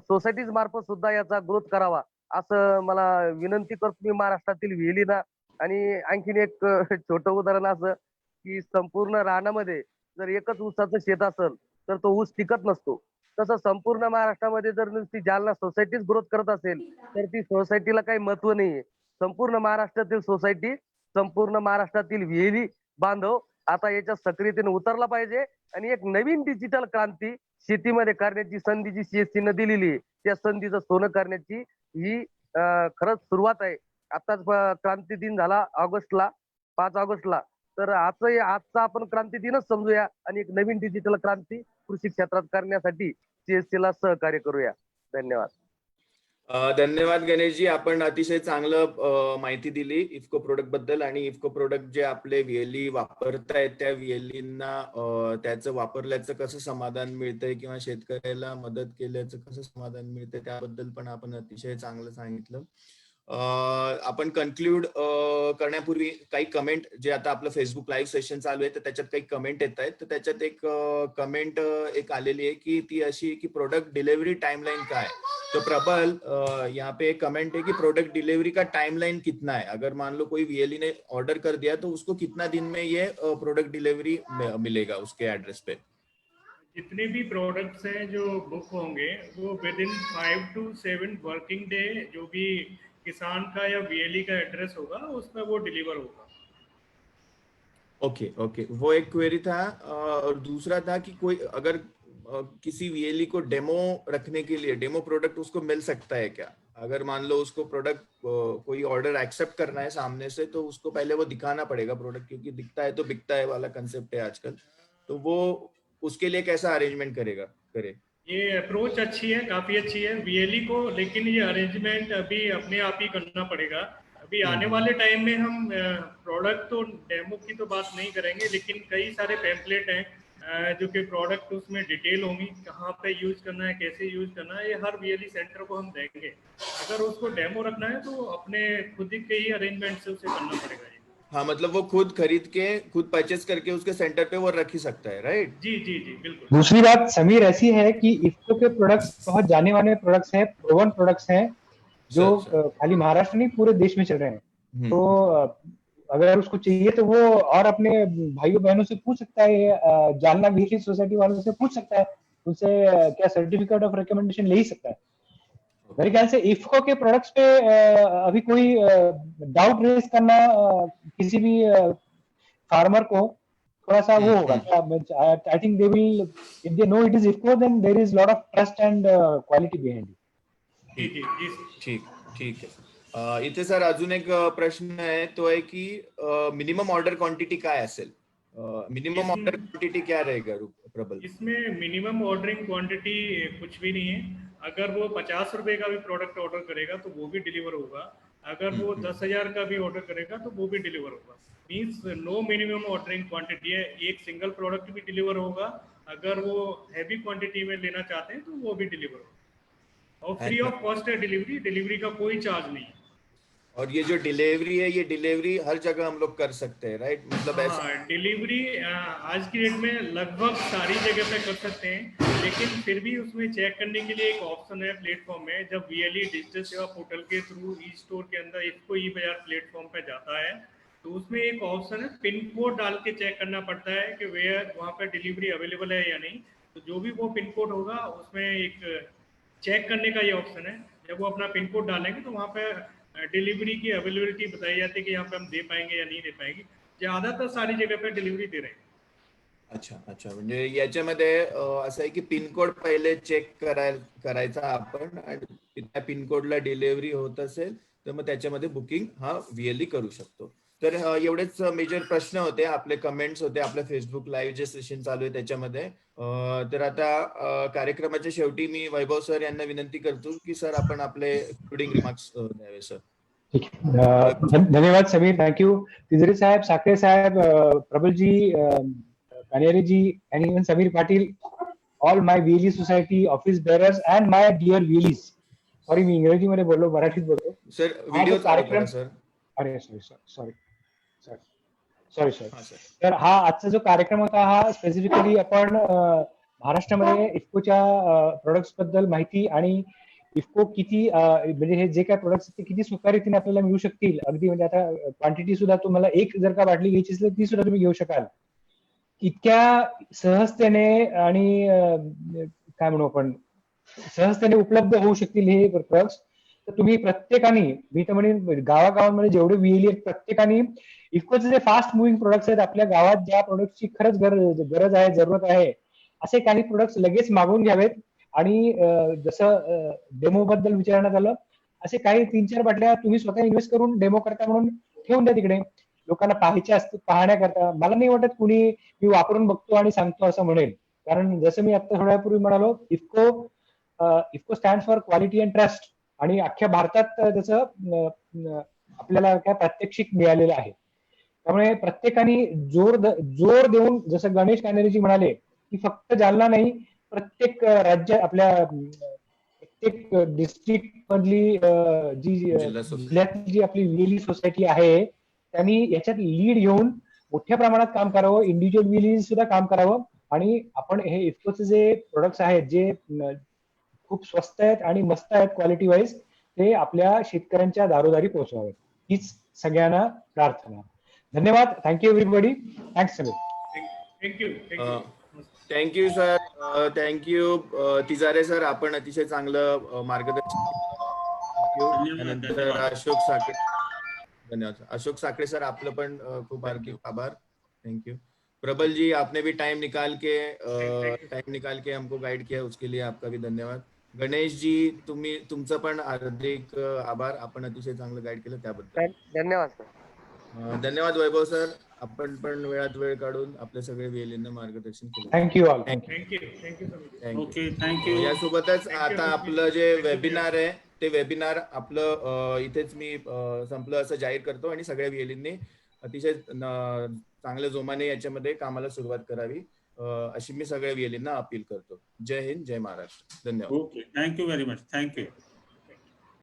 सोसायटीज मार्फत सुद्धा याचा ग्रोथ करावा असं मला विनंती करतो मी महाराष्ट्रातील व्हीएलींना. आणि आणखीन एक छोटं उदाहरण असं की संपूर्ण रानामध्ये जर एकच ऊसाचं शेत असेल तर तो ऊस टिकत नसतो. तसं संपूर्ण महाराष्ट्रामध्ये जर नुसती जालना सोसायटीच ग्रोथ करत असेल तर ती सोसायटीला काही महत्व नाहीये. संपूर्ण महाराष्ट्रातील सोसायटी, संपूर्ण महाराष्ट्रातील व्हीएली बांधव आता याच्या सक्रियतेने उतरला पाहिजे आणि एक नवीन डिजिटल क्रांती शेतीमध्ये करण्याची संधी जी सीएससीनं दिलेली आहे त्या संधीचं सोनं करण्याची ही खरंच सुरुवात आहे. आताच क्रांती दिन झाला ऑगस्टला, 5 ऑगस्टला. तर आजचा आपण क्रांती दिनच समजूया आणि एक नवीन डिजिटल क्रांती कृषी क्षेत्रात करण्यासाठी सीएससीला सहकार्य करूया. धन्यवाद.
धन्यवाद गणेशजी, आपण अतिशय चांगलं माहिती दिली इफको प्रोडक्ट बद्दल. आणि इफको प्रोडक्ट जे आपले व्हीएलई वापरतायत त्या व्हीएलईंना त्याचं वापरल्याचं कसं समाधान मिळतंय किंवा शेतकऱ्याला मदत केल्याचं कसं समाधान मिळतंय त्याबद्दल पण आपण अतिशय चांगलं सांगितलं. आपण कन्क्लूड करण्यापूर्वी काही कमेंट, जे आता आपलं फेसबुक लाईव्ह सेशन चालू आहे तर त्याच्यात काही कमेंट येत आहेत, तर त्याच्यात एक कमेंट एक आलेली आहे की ती अशी की प्रोडक्ट डिलीवरी टाइमलाइन का है. तो प्रबल यहाँ पे एक कमेंट है कि प्रोडक्ट डिलीवरी का टाइमलाइन कितना है. अगर मान लो कोई वीएलई ने ऑर्डर कर दिया तो उसको कितना दिन में ये प्रोडक्ट डिलीवरी मिलेगा उसके एड्रेस पे.
जितने भी प्रोडक्ट्स हैं जो बुक होंगे वो with in 5 to 7 working day जो भी किसान का या वीएलई का एड्रेस होगा उस पर वो डिलीवर होगा.
ओके ओके, वो एक क्वेरी था. और दूसरा था कि कोई अगर किसी वीएलई को डेमो रखने के लिए डेमो प्रोडक्ट उसको मिल सकता है क्या. अगर मान लो उसको प्रोडक्ट कोई ऑर्डर एक्सेप्ट करना है सामने से तो उसको पहले वो दिखाना पड़ेगा प्रोडक्ट, क्योंकि दिखता है तो बिकता है वाला कंसेप्ट है आजकल. तो वो उसके लिए कैसा अरेंजमेंट करे.
ये अप्रोच अच्छी है, काफी अच्छी है वीएलई को, लेकिन ये अरेंजमेंट अभी अपने आप ही करना पड़ेगा. अभी आने वाले टाइम में हम प्रोडक्ट तो डेमो की तो बात नहीं करेंगे, लेकिन कई सारे पैम्पलेट हैं जो कि प्रोडक्ट उसमें डिटेल होंगी, कहाँ पे यूज करना है, कैसे यूज करना है, ये हर वीएलई सेंटर को हम देंगे. अगर उसको डेमो रखना है तो अपने खुद के ही अरेंजमेंट से उसे करना पड़ेगा.
हाँ, मतलब वो खुद खरीद के खुद परचेस करके उसके सेंटर पे वो रख ही सकता है, राइट.
जी जी जी बिल्कुल.
दूसरी बात समीर ऐसी है कि इफको के प्रोडक्ट्स बहुत जाने माने प्रोडक्ट्स हैं, प्रोवन प्रोडक्ट्स हैं जो खाली महाराष्ट्र नहीं पूरे देश में चल रहे हैं. तो अगर उसको चाहिए तो वो और अपने भाइयों बहनों से पूछ सकता है, जालना वीएलई सोसाइटी वालों से पूछ सकता है, उनसे क्या सर्टिफिकेट ऑफ रिकमेंडेशन ले ही सकता है. मेरे ख्याल से इफको के प्रोडक्ट्स पे अभी कोई डाउट रेज करना किसी भी फार्मर को थोड़ा सा वो होगा. I think they will, if they know it is IFFCO then there is lot of trust and quality behind it.
ठीक ठीक आहे. इथे सर अजून एक प्रश्न आहे, तो आहे की मिनिमम ऑर्डर क्वांटिटी काय असेल. मिनिमम ऑर्डर क्वांटिटी क्या रहेगा प्रबल.
इसमें मिनिमम ऑर्डरिंग क्वांटिटी कुछ भी नहीं है. अगर वो 50 रुपए का भी प्रोडक्ट ऑर्डर करेगा तो वो भी डिलीवर होगा. अगर वो 10,000 का भी ऑर्डर करेगा तो वो भी डिलीवर होगा. Means no minimum ordering quantity है. एक सिंगल प्रोडक्ट भी डिलीवर होगा. अगर वो हैवी क्वांटिटी में लेना चाहते हैं तो वो भी डिलीवर होगा. और फ्री ऑफ कॉस्ट है डिलीवरी, डिलीवरी का कोई चार्ज नहीं है।
और ये जो डिलीवरी है, ये डिलीवरी हर जगह हम लोग कर सकते हैं, राइट? मतलब ऐसा
हाँ, डिलीवरी आज की डेट में लगभग सारी जगह पे कर सकते हैं, लेकिन फिर भी उसमें चेक करने के लिए एक ऑप्शन है प्लेटफॉर्म में। जब वीएलई डिजिटल सेवा पोर्टल के थ्रू ई स्टोर के अंदर इफको ई बाजार प्लेटफॉर्म पे जाता है, तो उसमें एक ऑप्शन है पिन कोड डाल के चेक करना पड़ता है कि वेयर वहाँ पे डिलीवरी अवेलेबल है या नहीं। तो जो भी वो पिन कोड होगा उसमें एक चेक करने का ये ऑप्शन है। जब वो अपना पिन कोड डालेंगे तो वहाँ पे डिलीवरी की अवेलेबिलिटी बताई जाती है कि यहाँ पे हम दे पाएंगे या नाही दे पाएंगे। ज्यादातर सारी जगह पे डिलिव्हरी दे रहे हैं।
अच्छा अच्छा, म्हणजे याच्यामध्ये असं आहे की पिनकोड पहिले चेक करायचा आपण, आणि त्या पिनकोडला डिलिव्हरी होत असेल तर मग त्याच्यामध्ये बुकिंग हा VLE करू शकतो. तर एवढेच मेजर प्रश्न होते, आपले कमेंट्स होते, आपल्या फेसबुक लाईव्ह जे सेशन चालू आहे त्याच्यामध्ये. तर आता कार्यक्रमाच्या शेवटी मी वैभव सर यांना विनंती करतो की सर आपण आपले कंक्लुडिंग रिमार्क्स द्यावे सर.
ठीक है, धन्यवाद समीर, थैंक यू. तिजरे साहब, साखरे साहब, प्रबल जी, कनेरी जी, and even Samir Patil, all my VLE society office bearers and my dear VLEs. Sorry, मी इंग्रजीमध्ये बोललो, मराठीत बोलतो
सर व्हिडिओ चालू करा सर.
अरे सॉरी सॉरी सर.
हा सर.
तर हा आजचा जो कार्यक्रम होता, हा स्पेसिफिकली आपण महाराष्ट्रामध्ये इफकोच्या प्रोडक्ट्स बद्दल माहिती आणि इफको किती म्हणजे हे जे काय प्रोडक्ट्स ते किती सोप्या रीतीने आपल्याला मिळू शकतील. अगदी म्हणजे आता क्वांटिटी सुद्धा तुम्हाला एक जर का बाटली घ्यायची असेल ती सुद्धा तुम्ही घेऊ शकाल इतक्या सहजतेने, आणि काय म्हणू आपण, सहजतेने उपलब्ध होऊ शकतील हे प्रोडक्ट्स. तर तुम्ही प्रत्येकाने, मी तर म्हणेन गावागावांमध्ये जेवढे VLE आहेत प्रत्येकाने इफकोचे जे फास्ट मुव्हिंग प्रोडक्ट्स आहेत, आपल्या गावात ज्या प्रोडक्टची खरंच गरज आहे, जरूरत आहे, असे काही प्रोडक्ट्स लगेच मागवून घ्यावेत. आणि जसं डेमो बद्दल विचारण्यात आलं, असे काही 3-4 बाटल्या तुम्ही स्वतः इन्व्हेस्ट करून डेमो करता म्हणून ठेवून द्या तिकडे, लोकांना पाहायच्या असतात, पाहण्याकरता. मला नाही वाटत कुणी मी वापरून बघतो आणि सांगतो असं म्हणेल, कारण जसं मी आता थोड्या वेळापूर्वी म्हणालो, IFFCO stand for quality and trust, आणि अख्ख्या भारतात त्याचं आपल्याला काय प्रात्यक्षिक मिळालेलं आहे. त्यामुळे प्रत्येकाने जोर देऊन, जसं गणेश कानेरेजी म्हणाले की फक्त जालना नाही, प्रत्येक राज्य, आपल्या प्रत्येक डिस्ट्रिक्ट मधली जिल्ह्यातली जी आपली VLE सोसायटी आहे, त्यांनी याच्यात लीड घेऊन मोठ्या प्रमाणात काम करावं, इंडिव्हिज्युअल VLE सुद्धा काम करावं, आणि आपण हे इफकोचे जे प्रोडक्ट्स आहेत, जे खूप स्वस्त आहेत आणि मस्त आहेत क्वालिटी वाईज, ते आपल्या शेतकऱ्यांच्या दारोदारी पोहोचवावेत, हीच सगळ्यांना प्रार्थना. धन्यवाद. Thank you everybody. Thanks Sameer.
Thank you sir. Thank you Tijare sir, आपण अतिशय चांगलं मार्गदर्शन. त्यानंतर अशोक साखरे. धन्यवाद. अशोक साखरे सर, आपलं पण खूप हार्दिक आभार. Thank you. प्रबल जी, आपने भी टाइम निकाल के हमको गाइड किया, उसके लिए आपका भी धन्यवाद. गणेश जी, तुमचं पण हार्दिक आभार, आपण अतिशय चांगलं गाइड केलं त्याबद्दल.
धन्यवाद सर.
धन्यवाद वैभव सर, आपण पण वेळात वेळ काढून आपले सगळे VLE मार्गदर्शन केलं.
Thank you all.
Thank you.
Okay, thank you.
यासोबतच आता आपलं जे वेबिनार आहे, ते वेबिनार आपलं इथेच मी संपलं असं जाहीर करतो, आणि सगळ्या VLE अतिशय चांगल्या जोमाने याच्यामध्ये कामाला सुरुवात करावी, अशी मी सगळ्या VLE अपील करतो. जय हिंद, जय महाराष्ट्र. धन्यवाद.
Okay, thank you very much. Thank you.